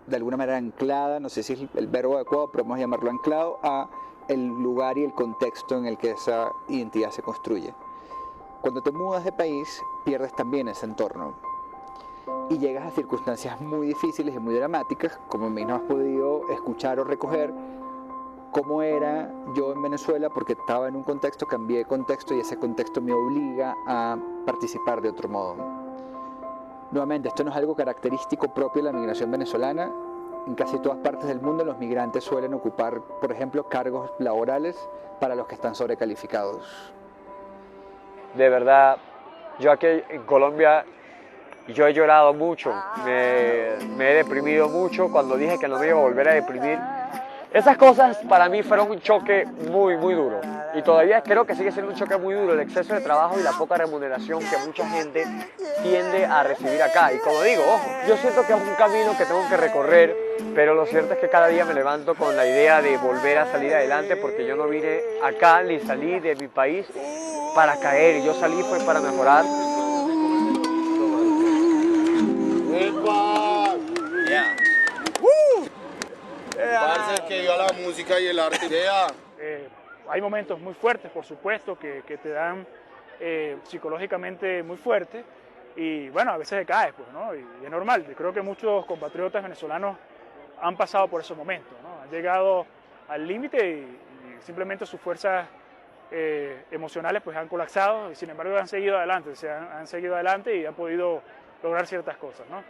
de alguna manera anclada, no sé si es el verbo adecuado, pero vamos a llamarlo anclado a el lugar y el contexto en el que esa identidad se construye. Cuando te mudas de país, pierdes también ese entorno y llegas a circunstancias muy difíciles y muy dramáticas, como mismo has podido escuchar o recoger cómo era yo en Venezuela, porque estaba en un contexto, cambié de contexto y ese contexto me obliga a participar de otro modo. Nuevamente, esto no es algo característico propio de la migración venezolana. En casi todas partes del mundo los migrantes suelen ocupar, por ejemplo, cargos laborales para los que están sobrecalificados. De verdad, yo aquí en Colombia, yo he llorado mucho, me he deprimido mucho cuando dije que no me iba a volver a deprimir. Esas cosas para mí fueron un choque muy, muy duro. Y todavía creo que sigue siendo un choque muy duro el exceso de trabajo y la poca remuneración que mucha gente tiende a recibir acá. Y como digo, ojo, yo siento que es un camino que tengo que recorrer, pero lo cierto es que cada día me levanto con la idea de volver a salir adelante, porque yo no vine acá ni salí de mi país para caer. Yo salí fue para mejorar. Parce, que viva la música y el arte. Hay momentos muy fuertes, por supuesto, que te dan psicológicamente muy fuerte, y bueno, a veces caes, pues, ¿no? Y es normal. Yo creo que muchos compatriotas venezolanos han pasado por esos momentos, ¿no? Han llegado al límite y simplemente sus fuerzas emocionales pues han colapsado, y sin embargo han seguido adelante, han seguido adelante y han podido lograr ciertas cosas, ¿no?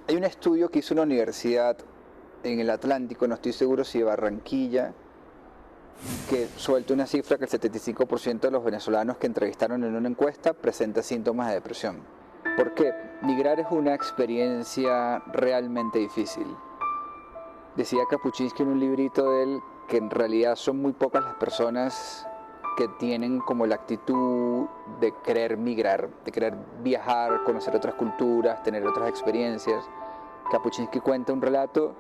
Hay un estudio que hizo una universidad en el Atlántico, no estoy seguro si de Barranquilla, que suelta una cifra que el 75% de los venezolanos que entrevistaron en una encuesta presenta síntomas de depresión. ¿Por qué? Migrar es una experiencia realmente difícil. Decía Kapuscinski en un librito de él que en realidad son muy pocas las personas que tienen como la actitud de querer migrar, de querer viajar, conocer otras culturas, tener otras experiencias. Kapuscinski cuenta un relato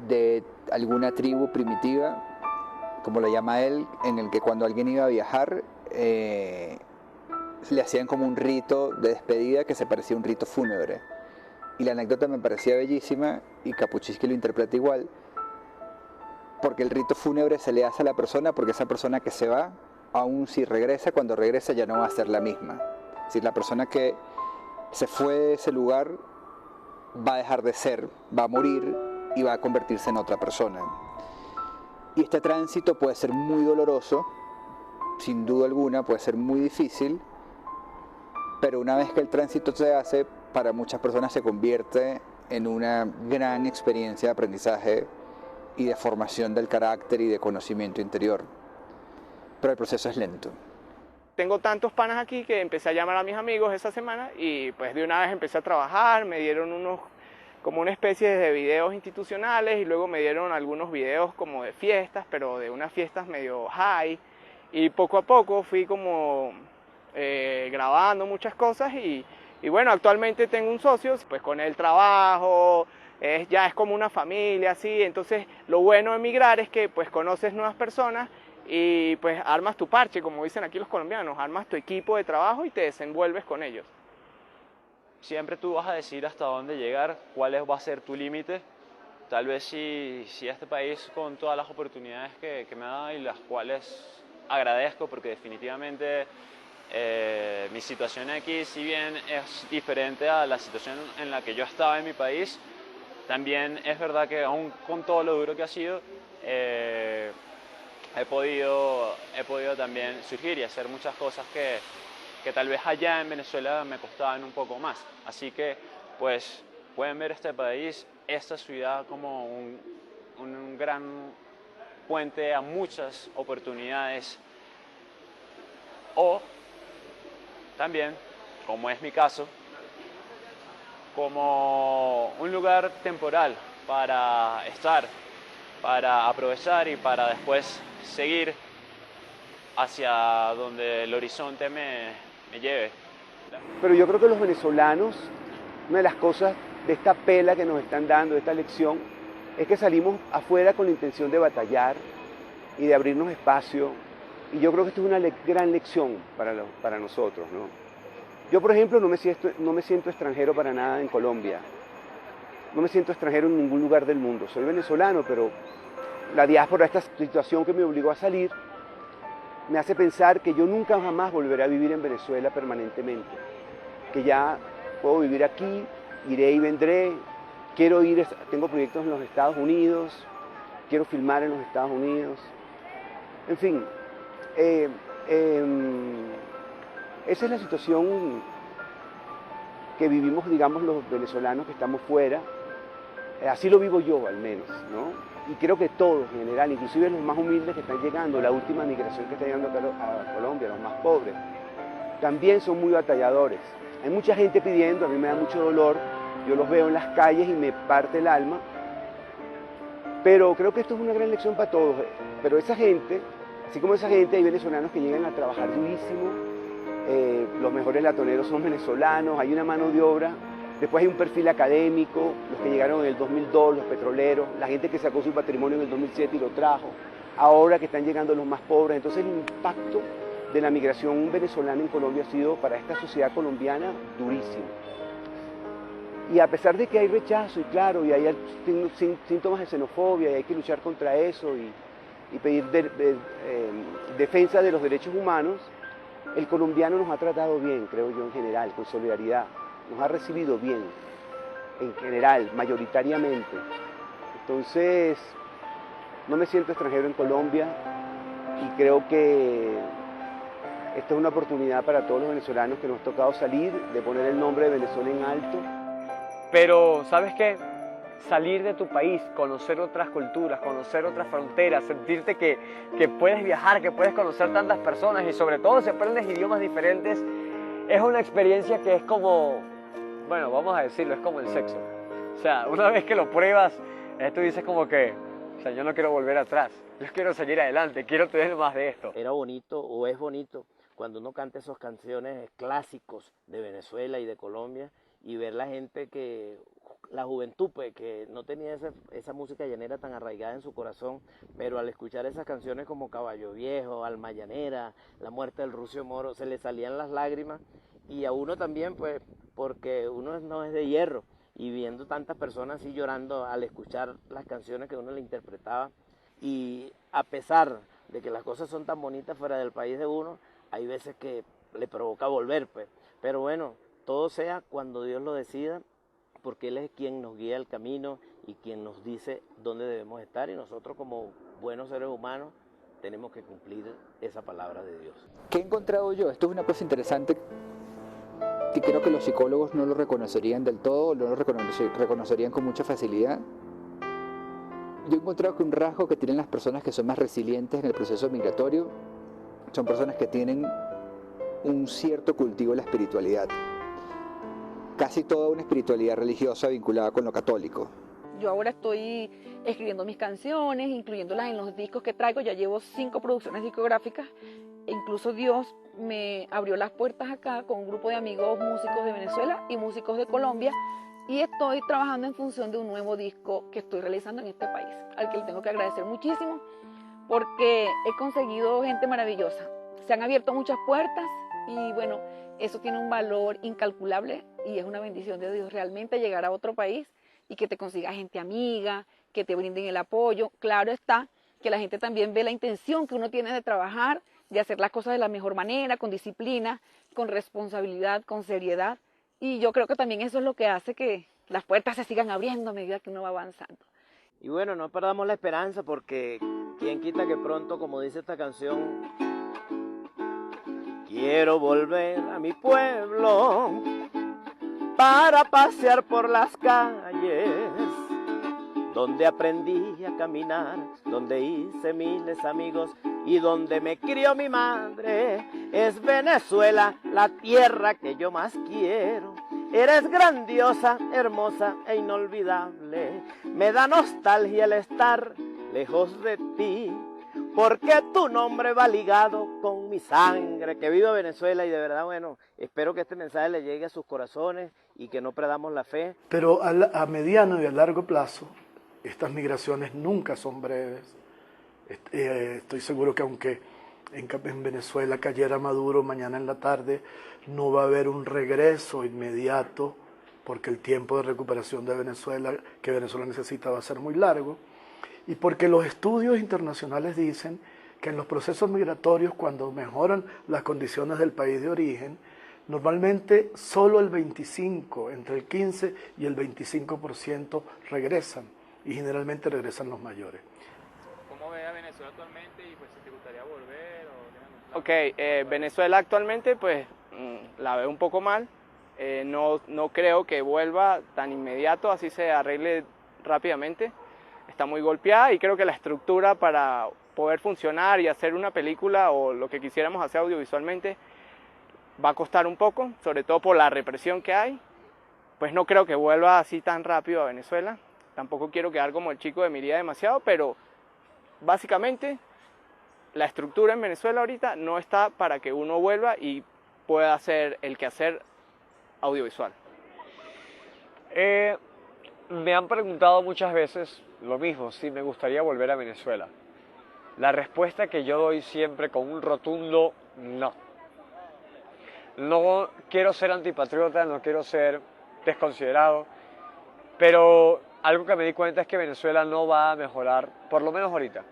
de alguna tribu primitiva, como lo llama él, en el que cuando alguien iba a viajar le hacían como un rito de despedida que se parecía a un rito fúnebre. Y la anécdota me parecía bellísima, y Kapuscinski lo interpreta igual, porque el rito fúnebre se le hace a la persona porque esa persona que se va, aun si regresa, cuando regresa ya no va a ser la misma. Es decir, la persona que se fue de ese lugar va a dejar de ser, va a morir y va a convertirse en otra persona. Y este tránsito puede ser muy doloroso, sin duda alguna, puede ser muy difícil, pero una vez que el tránsito se hace, para muchas personas se convierte en una gran experiencia de aprendizaje y de formación del carácter y de conocimiento interior. Pero el proceso es lento. Tengo tantos panas aquí que empecé a llamar a mis amigos esa semana y pues de una vez empecé a trabajar, me dieron como una especie de videos institucionales y luego me dieron algunos videos como de fiestas, pero de unas fiestas medio high, y poco a poco fui como grabando muchas cosas y bueno, actualmente tengo un socio, pues con el trabajo, ya es como una familia, así. Entonces lo bueno de migrar es que pues conoces nuevas personas y pues armas tu parche, como dicen aquí los colombianos, armas tu equipo de trabajo y te desenvuelves con ellos. Siempre tú vas a decir hasta dónde llegar, cuál va a ser tu límite. Tal vez si este país, con todas las oportunidades que me ha dado y las cuales agradezco, porque definitivamente mi situación aquí, si bien es diferente a la situación en la que yo estaba en mi país, también es verdad que aún con todo lo duro que ha sido, he podido también surgir y hacer muchas cosas que tal vez allá en Venezuela me costaban un poco más. Así que pues pueden ver este país, esta ciudad como un gran puente a muchas oportunidades, o también, como es mi caso, como un lugar temporal para estar, para aprovechar y para después seguir hacia donde el horizonte me lleve. Pero yo creo que los venezolanos, una de las cosas de esta pela que nos están dando, de esta lección, es que salimos afuera con la intención de batallar y de abrirnos espacio. Y yo creo que esto es una gran lección para nosotros, ¿no? Yo, por ejemplo, no me siento extranjero para nada en Colombia. No me siento extranjero en ningún lugar del mundo. Soy venezolano, pero la diáspora, esta situación que me obligó a salir, me hace pensar que yo nunca jamás volveré a vivir en Venezuela permanentemente, que ya puedo vivir aquí, iré y vendré, quiero ir, tengo proyectos en los Estados Unidos, quiero filmar en los Estados Unidos, en fin, esa es la situación que vivimos, digamos, los venezolanos que estamos fuera, así lo vivo yo al menos, ¿no? Y creo que todos en general, inclusive los más humildes que están llegando, la última migración que está llegando acá a Colombia, los más pobres, también son muy batalladores. Hay mucha gente pidiendo, a mí me da mucho dolor, yo los veo en las calles y me parte el alma, pero creo que esto es una gran lección para todos. Pero esa gente, así como esa gente, hay venezolanos que llegan a trabajar durísimo, los mejores latoneros son venezolanos, hay una mano de obra. Después hay un perfil académico, los que llegaron en el 2002, los petroleros, la gente que sacó su patrimonio en el 2007 y lo trajo, ahora que están llegando los más pobres. Entonces el impacto de la migración venezolana en Colombia ha sido para esta sociedad colombiana durísimo. Y a pesar de que hay rechazo, y claro, y hay síntomas de xenofobia, y hay que luchar contra eso, y pedir defensa de los derechos humanos, el colombiano nos ha tratado bien, creo yo, en general, con solidaridad. Nos ha recibido bien, en general, mayoritariamente. Entonces, no me siento extranjero en Colombia y creo que esta es una oportunidad para todos los venezolanos que nos ha tocado salir, de poner el nombre de Venezuela en alto. Pero, ¿sabes qué? Salir de tu país, conocer otras culturas, conocer otras fronteras, sentirte que puedes viajar, que puedes conocer tantas personas y sobre todo si aprendes idiomas diferentes, es una experiencia que es como, bueno, vamos a decirlo, es como el sexo. O sea, una vez que lo pruebas, tú dices como que, o sea, yo no quiero volver atrás, yo quiero seguir adelante, quiero tener más de esto. Era bonito o es bonito cuando uno canta esas canciones clásicos de Venezuela y de Colombia y ver la gente que, la juventud pues, que no tenía esa música llanera tan arraigada en su corazón, pero al escuchar esas canciones como Caballo Viejo, Alma Llanera, La Muerte del Rucio Moro, se le salían las lágrimas y a uno también pues porque uno no es de hierro y viendo tantas personas así llorando al escuchar las canciones que uno le interpretaba y a pesar de que las cosas son tan bonitas fuera del país de uno, hay veces que le provoca volver pues, pero bueno, todo sea cuando Dios lo decida, porque Él es quien nos guía el camino y quien nos dice dónde debemos estar y nosotros como buenos seres humanos tenemos que cumplir esa palabra de Dios. ¿Qué he encontrado yo? Esto es una cosa interesante que creo que los psicólogos no lo reconocerían del todo, no lo reconocerían con mucha facilidad. Yo he encontrado que un rasgo que tienen las personas que son más resilientes en el proceso migratorio son personas que tienen un cierto cultivo de la espiritualidad. Casi toda una espiritualidad religiosa vinculada con lo católico. Yo ahora estoy escribiendo mis canciones, incluyéndolas en los discos que traigo. Ya llevo 5 producciones discográficas. E incluso Dios me abrió las puertas acá con un grupo de amigos músicos de Venezuela y músicos de Colombia. Y estoy trabajando en función de un nuevo disco que estoy realizando en este país, al que le tengo que agradecer muchísimo porque he conseguido gente maravillosa. Se han abierto muchas puertas y bueno, eso tiene un valor incalculable y es una bendición de Dios realmente llegar a otro país y que te consiga gente amiga, que te brinden el apoyo. Claro está que la gente también ve la intención que uno tiene de trabajar, de hacer las cosas de la mejor manera, con disciplina, con responsabilidad, con seriedad. Y yo creo que también eso es lo que hace que las puertas se sigan abriendo a medida que uno va avanzando. Y bueno, no perdamos la esperanza porque quién quita que pronto, como dice esta canción, quiero volver a mi pueblo para pasear por las calles donde aprendí a caminar, donde hice miles amigos y donde me crió mi madre. Es Venezuela la tierra que yo más quiero. Eres grandiosa, hermosa e inolvidable. Me da nostalgia el estar lejos de ti, porque tu nombre va ligado con mi sangre. Que viva Venezuela y de verdad, bueno, espero que este mensaje le llegue a sus corazones y que no perdamos la fe. Pero a mediano y a largo plazo, estas migraciones nunca son breves. Estoy seguro que aunque en Venezuela cayera Maduro mañana en la tarde, no va a haber un regreso inmediato, porque el tiempo de recuperación de Venezuela, que Venezuela necesita, va a ser muy largo, y porque los estudios internacionales dicen que en los procesos migratorios, cuando mejoran las condiciones del país de origen, normalmente solo el 25, entre el 15 y el 25% regresan, y generalmente regresan los mayores. ¿Cómo ve a Venezuela actualmente y pues si te gustaría volver? Ok, Venezuela actualmente pues la veo un poco mal. No creo que vuelva tan inmediato, así se arregle rápidamente. Está muy golpeada y creo que la estructura para poder funcionar y hacer una película o lo que quisiéramos hacer audiovisualmente va a costar un poco, sobre todo por la represión que hay. Pues no creo que vuelva así tan rápido a Venezuela. Tampoco quiero quedar como el chico de mi día demasiado, pero básicamente la estructura en Venezuela ahorita no está para que uno vuelva y pueda hacer el quehacer audiovisual. Me han preguntado muchas veces lo mismo, si me gustaría volver a Venezuela. La respuesta que yo doy siempre con un rotundo no. No quiero ser antipatriota, no quiero ser desconsiderado, pero algo que me di cuenta es que Venezuela no va a mejorar, por lo menos ahorita.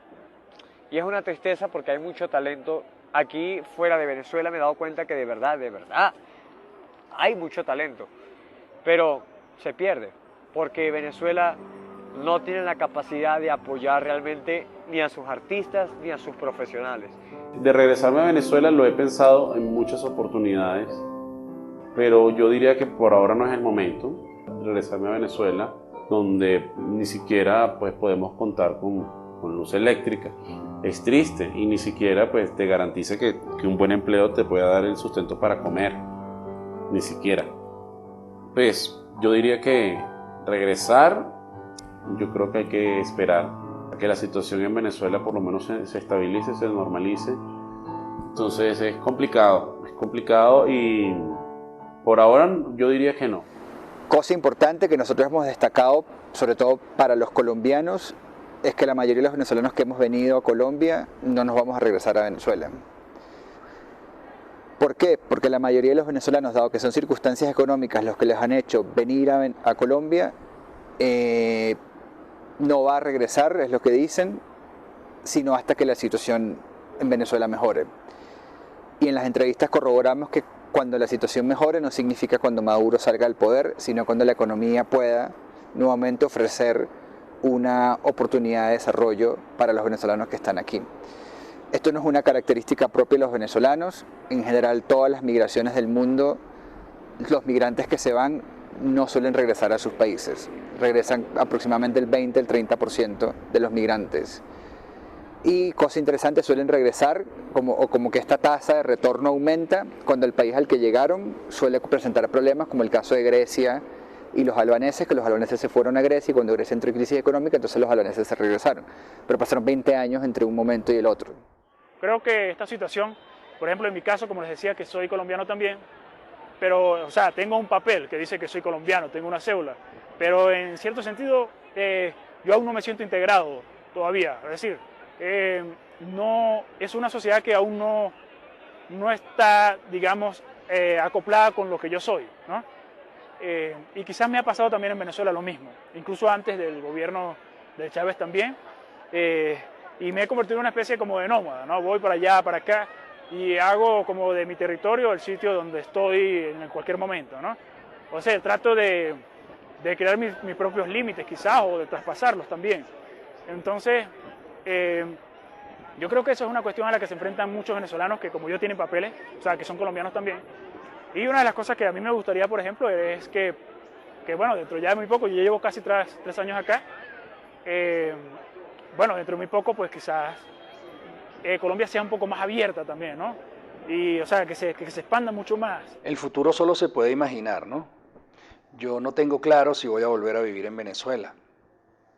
Y es una tristeza porque hay mucho talento. Aquí fuera de Venezuela me he dado cuenta que de verdad, hay mucho talento, pero se pierde, porque Venezuela no tiene la capacidad de apoyar realmente ni a sus artistas ni a sus profesionales. De regresarme a Venezuela lo he pensado en muchas oportunidades, pero yo diría que por ahora no es el momento de regresarme a Venezuela, donde ni siquiera pues, podemos contar con luz eléctrica. Es triste y ni siquiera pues, te garantiza que un buen empleo te pueda dar el sustento para comer, ni siquiera. Pues yo diría que regresar, yo creo que hay que esperar a que la situación en Venezuela por lo menos se estabilice, se normalice. Entonces es complicado y por ahora yo diría que no. Cosa importante que nosotros hemos destacado, sobre todo para los colombianos, es que la mayoría de los venezolanos que hemos venido a Colombia no nos vamos a regresar a Venezuela. ¿Por qué? Porque la mayoría de los venezolanos, dado que son circunstancias económicas los que les han hecho venir a Colombia, no va a regresar, es lo que dicen, sino hasta que la situación en Venezuela mejore. Y en las entrevistas corroboramos que cuando la situación mejore no significa cuando Maduro salga del poder, sino cuando la economía pueda nuevamente ofrecer una oportunidad de desarrollo para los venezolanos que están aquí. Esto no es una característica propia de los venezolanos. En general, todas las migraciones del mundo, los migrantes que se van no suelen regresar a sus países. Regresan aproximadamente el 20, el 30% de los migrantes. Y cosa interesante, suelen regresar como que esta tasa de retorno aumenta cuando el país al que llegaron suele presentar problemas, como el caso de Grecia y los albaneses, que los albaneses se fueron a Grecia y cuando Grecia entró en crisis económica, entonces los albaneses se regresaron. Pero pasaron 20 años entre un momento y el otro. Creo que esta situación, por ejemplo en mi caso, como les decía que soy colombiano también, pero o sea, tengo un papel que dice que soy colombiano, tengo una cédula, pero en cierto sentido yo aún no me siento integrado todavía, es decir, no, es una sociedad que aún no está, digamos, acoplada con lo que yo soy, ¿no? Y quizás me ha pasado también en Venezuela lo mismo, incluso antes del gobierno de Chávez también, y me he convertido en una especie como de nómada, ¿no? Voy para allá, para acá, y hago como de mi territorio el sitio donde estoy en cualquier momento, ¿no? O sea, trato de crear mis propios límites quizás, o de traspasarlos también. Entonces, yo creo que eso es una cuestión a la que se enfrentan muchos venezolanos que como yo tienen papeles, o sea, que son colombianos también. Y una de las cosas que a mí me gustaría, por ejemplo, es que bueno, dentro ya de muy poco, yo llevo casi 3 años acá, bueno, dentro de muy poco, pues quizás Colombia sea un poco más abierta también, ¿no? Y, o sea, que se expanda mucho más. El futuro solo se puede imaginar, ¿no? Yo no tengo claro si voy a volver a vivir en Venezuela.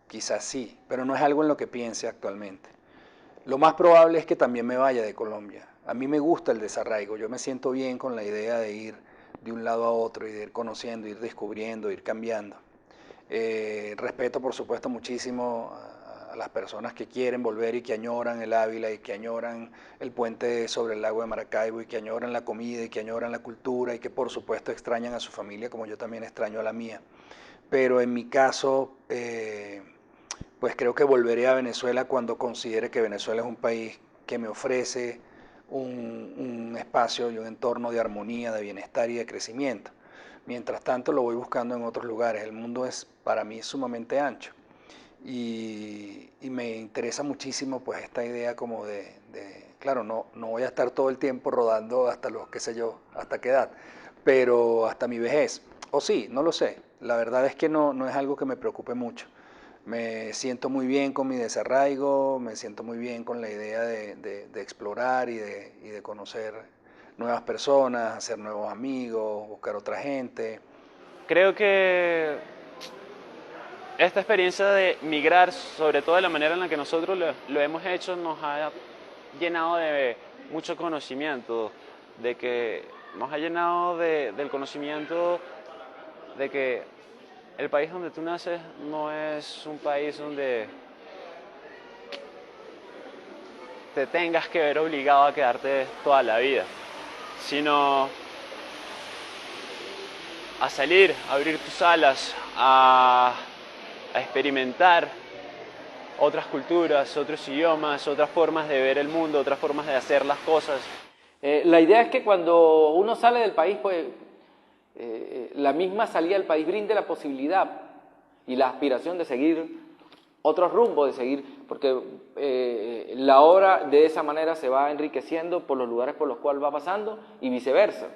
Quizás sí, pero no es algo en lo que piense actualmente. Lo más probable es que también me vaya de Colombia. A mí me gusta el desarraigo, yo me siento bien con la idea de ir de un lado a otro y de ir conociendo, ir descubriendo, ir cambiando. Respeto, por supuesto, muchísimo a las personas que quieren volver y que añoran el Ávila y que añoran el puente sobre el lago de Maracaibo y que añoran la comida y que añoran la cultura y que, por supuesto, extrañan a su familia como yo también extraño a la mía. Pero en mi caso, pues creo que volveré a Venezuela cuando considere que Venezuela es un país que me ofrece un espacio y un entorno de armonía, de bienestar y de crecimiento. Mientras tanto lo voy buscando en otros lugares. El mundo es para mí sumamente ancho y me interesa muchísimo pues esta idea como claro, no voy a estar todo el tiempo rodando hasta los, qué sé yo, hasta qué edad, pero hasta mi vejez. O sí, no lo sé. La verdad es que no es algo que me preocupe mucho. Me siento muy bien con mi desarraigo, me siento muy bien con la idea de explorar y de conocer nuevas personas, hacer nuevos amigos, buscar otra gente. Creo que esta experiencia de migrar, sobre todo de la manera en la que nosotros lo hemos hecho, nos ha llenado de mucho conocimiento, nos ha llenado del conocimiento de que el país donde tú naces no es un país donde te tengas que ver obligado a quedarte toda la vida, sino a salir, a abrir tus alas, a experimentar otras culturas, otros idiomas, otras formas de ver el mundo, otras formas de hacer las cosas. La idea es que cuando uno sale del país, pues la misma salida del país brinde la posibilidad y la aspiración de seguir otros rumbos, de seguir, porque la obra de esa manera se va enriqueciendo por los lugares por los cuales va pasando y viceversa.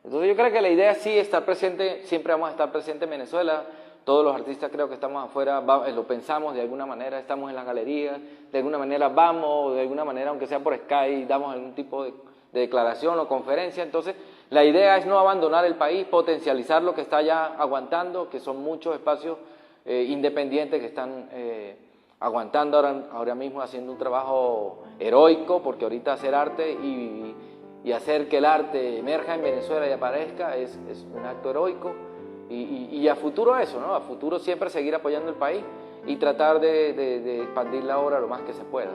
Entonces yo creo que la idea es sí estar presente, siempre vamos a estar presente en Venezuela. Todos los artistas creo que estamos afuera, lo pensamos de alguna manera, estamos en las galerías, de alguna manera vamos, de alguna manera, aunque sea por Skype, damos algún tipo de declaración o conferencia. Entonces la idea es no abandonar el país, potencializar lo que está ya aguantando, que son muchos espacios independientes que están aguantando ahora mismo, haciendo un trabajo heroico, porque ahorita hacer arte y hacer que el arte emerja en Venezuela y aparezca es un acto heroico. Y a futuro eso, ¿no? A futuro siempre seguir apoyando el país y tratar de expandir la obra lo más que se pueda.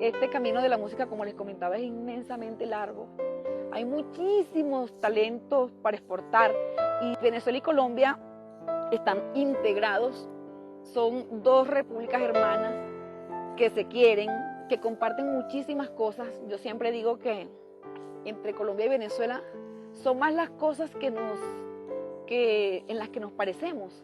Este camino de la música, como les comentaba, es inmensamente largo. Hay muchísimos talentos para exportar y Venezuela y Colombia están integrados. Son dos repúblicas hermanas que se quieren, que comparten muchísimas cosas. Yo siempre digo que entre Colombia y Venezuela son más las cosas en las que nos parecemos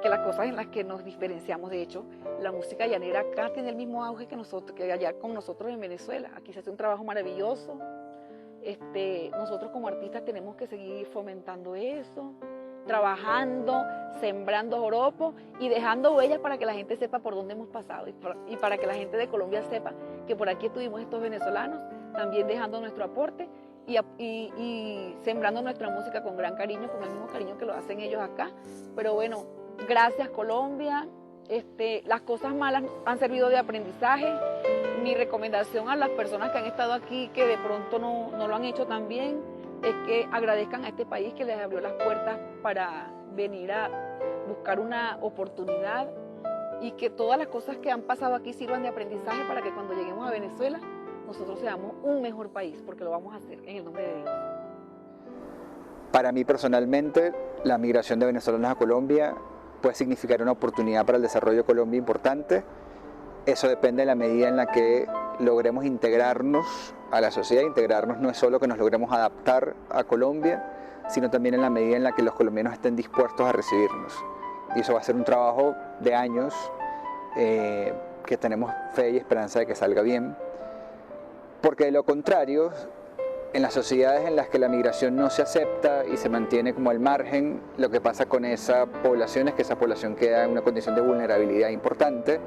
que las cosas en las que nos diferenciamos. De hecho, la música llanera acá tiene el mismo auge que allá con nosotros en Venezuela. Aquí se hace un trabajo maravilloso. Nosotros como artistas tenemos que seguir fomentando eso, trabajando, sembrando joropo y dejando huellas para que la gente sepa por dónde hemos pasado y para que la gente de Colombia sepa que por aquí estuvimos estos venezolanos, también dejando nuestro aporte y sembrando nuestra música con gran cariño, con el mismo cariño que lo hacen ellos acá. Pero bueno, gracias Colombia. Las cosas malas han servido de aprendizaje. Mi recomendación a las personas que han estado aquí que de pronto no lo han hecho tan bien es que agradezcan a este país que les abrió las puertas para venir a buscar una oportunidad y que todas las cosas que han pasado aquí sirvan de aprendizaje para que cuando lleguemos a Venezuela nosotros seamos un mejor país, porque lo vamos a hacer en el nombre de Dios. Para mí personalmente, la migración de venezolanos a Colombia puede significar una oportunidad para el desarrollo de Colombia importante. Eso depende de la medida en la que logremos integrarnos a la sociedad. Integrarnos no es solo que nos logremos adaptar a Colombia, sino también en la medida en la que los colombianos estén dispuestos a recibirnos. Y eso va a ser un trabajo de años que tenemos fe y esperanza de que salga bien. Porque de lo contrario, en las sociedades en las que la migración no se acepta y se mantiene como al margen, lo que pasa con esa población es que esa población queda en una condición de vulnerabilidad importante.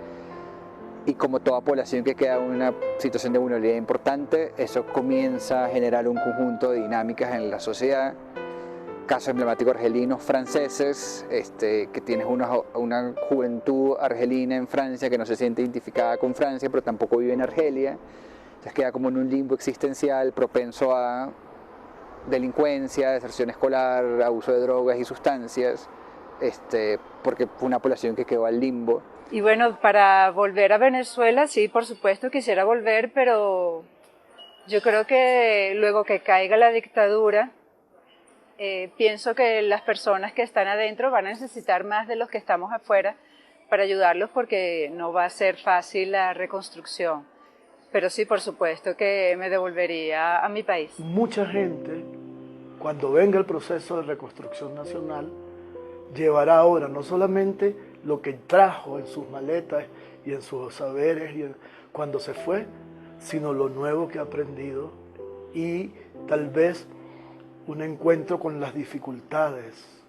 Y como toda población que queda en una situación de vulnerabilidad importante, eso comienza a generar un conjunto de dinámicas en la sociedad. Caso emblemático argelinos franceses, que tienes una juventud argelina en Francia que no se siente identificada con Francia, pero tampoco vive en Argelia. Entonces queda como en un limbo existencial propenso a delincuencia, deserción escolar, abuso de drogas y sustancias, porque fue una población que quedó al limbo. Y bueno, para volver a Venezuela, sí, por supuesto quisiera volver, pero yo creo que luego que caiga la dictadura, pienso que las personas que están adentro van a necesitar más de los que estamos afuera para ayudarlos, porque no va a ser fácil la reconstrucción. Pero sí, por supuesto que me devolvería a mi país. Mucha gente, cuando venga el proceso de reconstrucción nacional, llevará ahora no solamente lo que trajo en sus maletas y en sus saberes cuando se fue, sino lo nuevo que ha aprendido y tal vez un encuentro con las dificultades,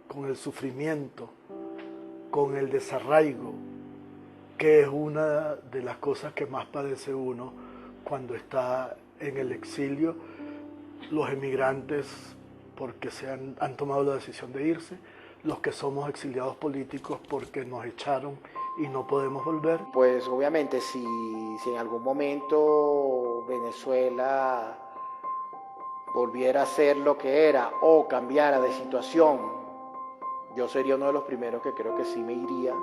con el sufrimiento, con el desarraigo, que es una de las cosas que más padece uno cuando está en el exilio. Los emigrantes porque han tomado la decisión de irse, los que somos exiliados políticos porque nos echaron y no podemos volver. Pues obviamente si en algún momento Venezuela volviera a ser lo que era o cambiara de situación, yo sería uno de los primeros que creo que sí me iría,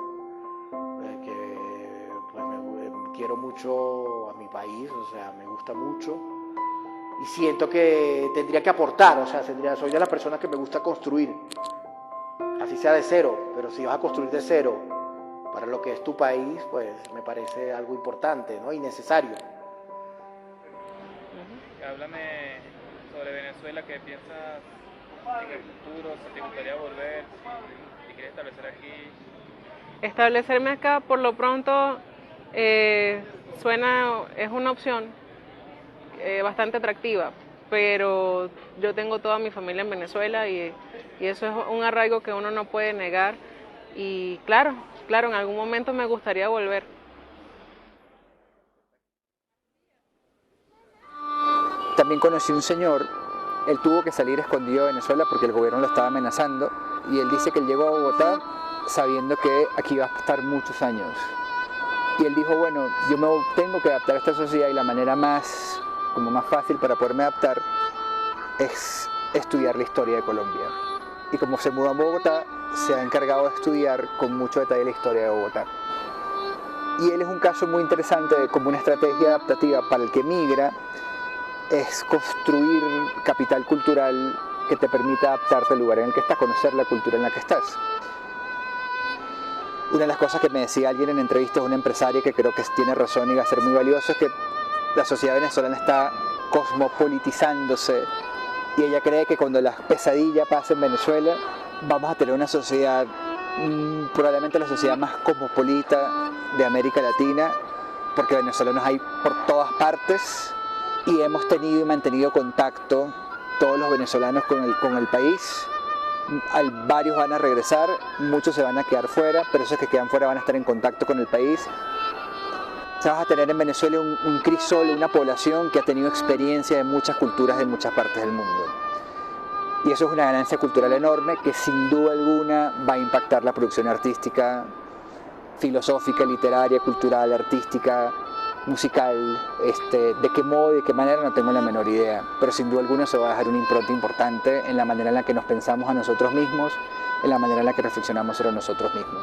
quiero mucho a mi país, o sea, me gusta mucho y siento que tendría que aportar, o sea, soy de las personas que me gusta construir, así sea de cero, pero si vas a construir de cero para lo que es tu país, pues me parece algo importante, ¿no? Y necesario. Háblame sobre Venezuela, ¿qué piensas en el futuro? Si te gustaría volver, si quieres establecer aquí. Establecerme acá, por lo pronto, es una opción bastante atractiva, pero yo tengo toda mi familia en Venezuela y eso es un arraigo que uno no puede negar y claro, en algún momento me gustaría volver. También conocí un señor, él tuvo que salir escondido de Venezuela porque el gobierno lo estaba amenazando y él dice que él llegó a Bogotá sabiendo que aquí iba a estar muchos años. Y él dijo, bueno, yo me tengo que adaptar a esta sociedad y la manera más fácil para poderme adaptar es estudiar la historia de Colombia. Y como se mudó a Bogotá, se ha encargado de estudiar con mucho detalle la historia de Bogotá. Y él es un caso muy interesante de cómo una estrategia adaptativa para el que migra es construir capital cultural que te permita adaptarte al lugar en el que estás, conocer la cultura en la que estás. Una de las cosas que me decía alguien en entrevistas, una empresaria que creo que tiene razón y va a ser muy valioso, es que la sociedad venezolana está cosmopolitizándose y ella cree que cuando la pesadilla pase en Venezuela vamos a tener una sociedad, probablemente la sociedad más cosmopolita de América Latina, porque venezolanos hay por todas partes y hemos tenido y mantenido contacto todos los venezolanos con el país. Varios van a regresar, muchos se van a quedar fuera, pero esos que quedan fuera van a estar en contacto con el país. O sea, vas a tener en Venezuela un crisol, una población que ha tenido experiencia de muchas culturas de muchas partes del mundo. Y eso es una ganancia cultural enorme que sin duda alguna va a impactar la producción artística, filosófica, literaria, cultural, artística, musical. De qué modo y de qué manera no tengo la menor idea, pero sin duda alguna se va a dejar una impronta importante en la manera en la que nos pensamos a nosotros mismos, en la manera en la que reflexionamos sobre nosotros mismos.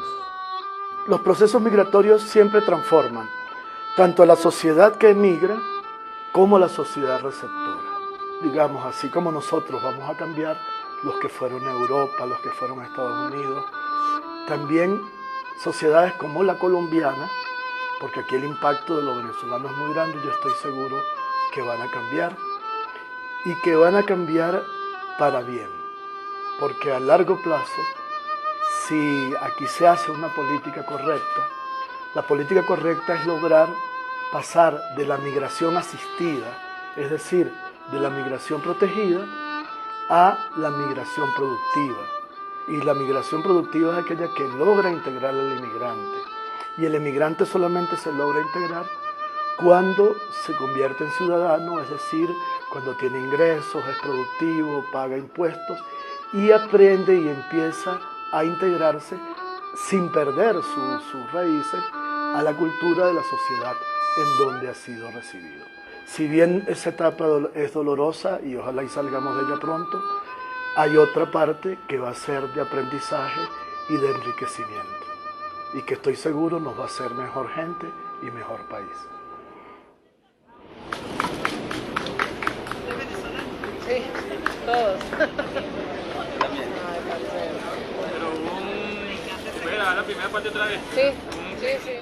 Los procesos migratorios siempre transforman tanto a la sociedad que emigra como a la sociedad receptora. Digamos, así como nosotros vamos a cambiar, los que fueron a Europa, los que fueron a Estados Unidos, también sociedades como la colombiana, porque aquí el impacto de los venezolanos es muy grande, yo estoy seguro que van a cambiar y que van a cambiar para bien, porque a largo plazo, si aquí se hace una política correcta, la política correcta es lograr pasar de la migración asistida, es decir, de la migración protegida, a la migración productiva. Y la migración productiva es aquella que logra integrar al inmigrante. Y el emigrante solamente se logra integrar cuando se convierte en ciudadano, es decir, cuando tiene ingresos, es productivo, paga impuestos y aprende y empieza a integrarse sin perder sus raíces a la cultura de la sociedad en donde ha sido recibido. Si bien esa etapa es dolorosa y ojalá y salgamos de ella pronto, hay otra parte que va a ser de aprendizaje y de enriquecimiento y que estoy seguro nos va a hacer mejor gente y mejor país. Sí, todos. También. Pero ¿puedes grabar la primera parte otra vez? Sí, sí, sí.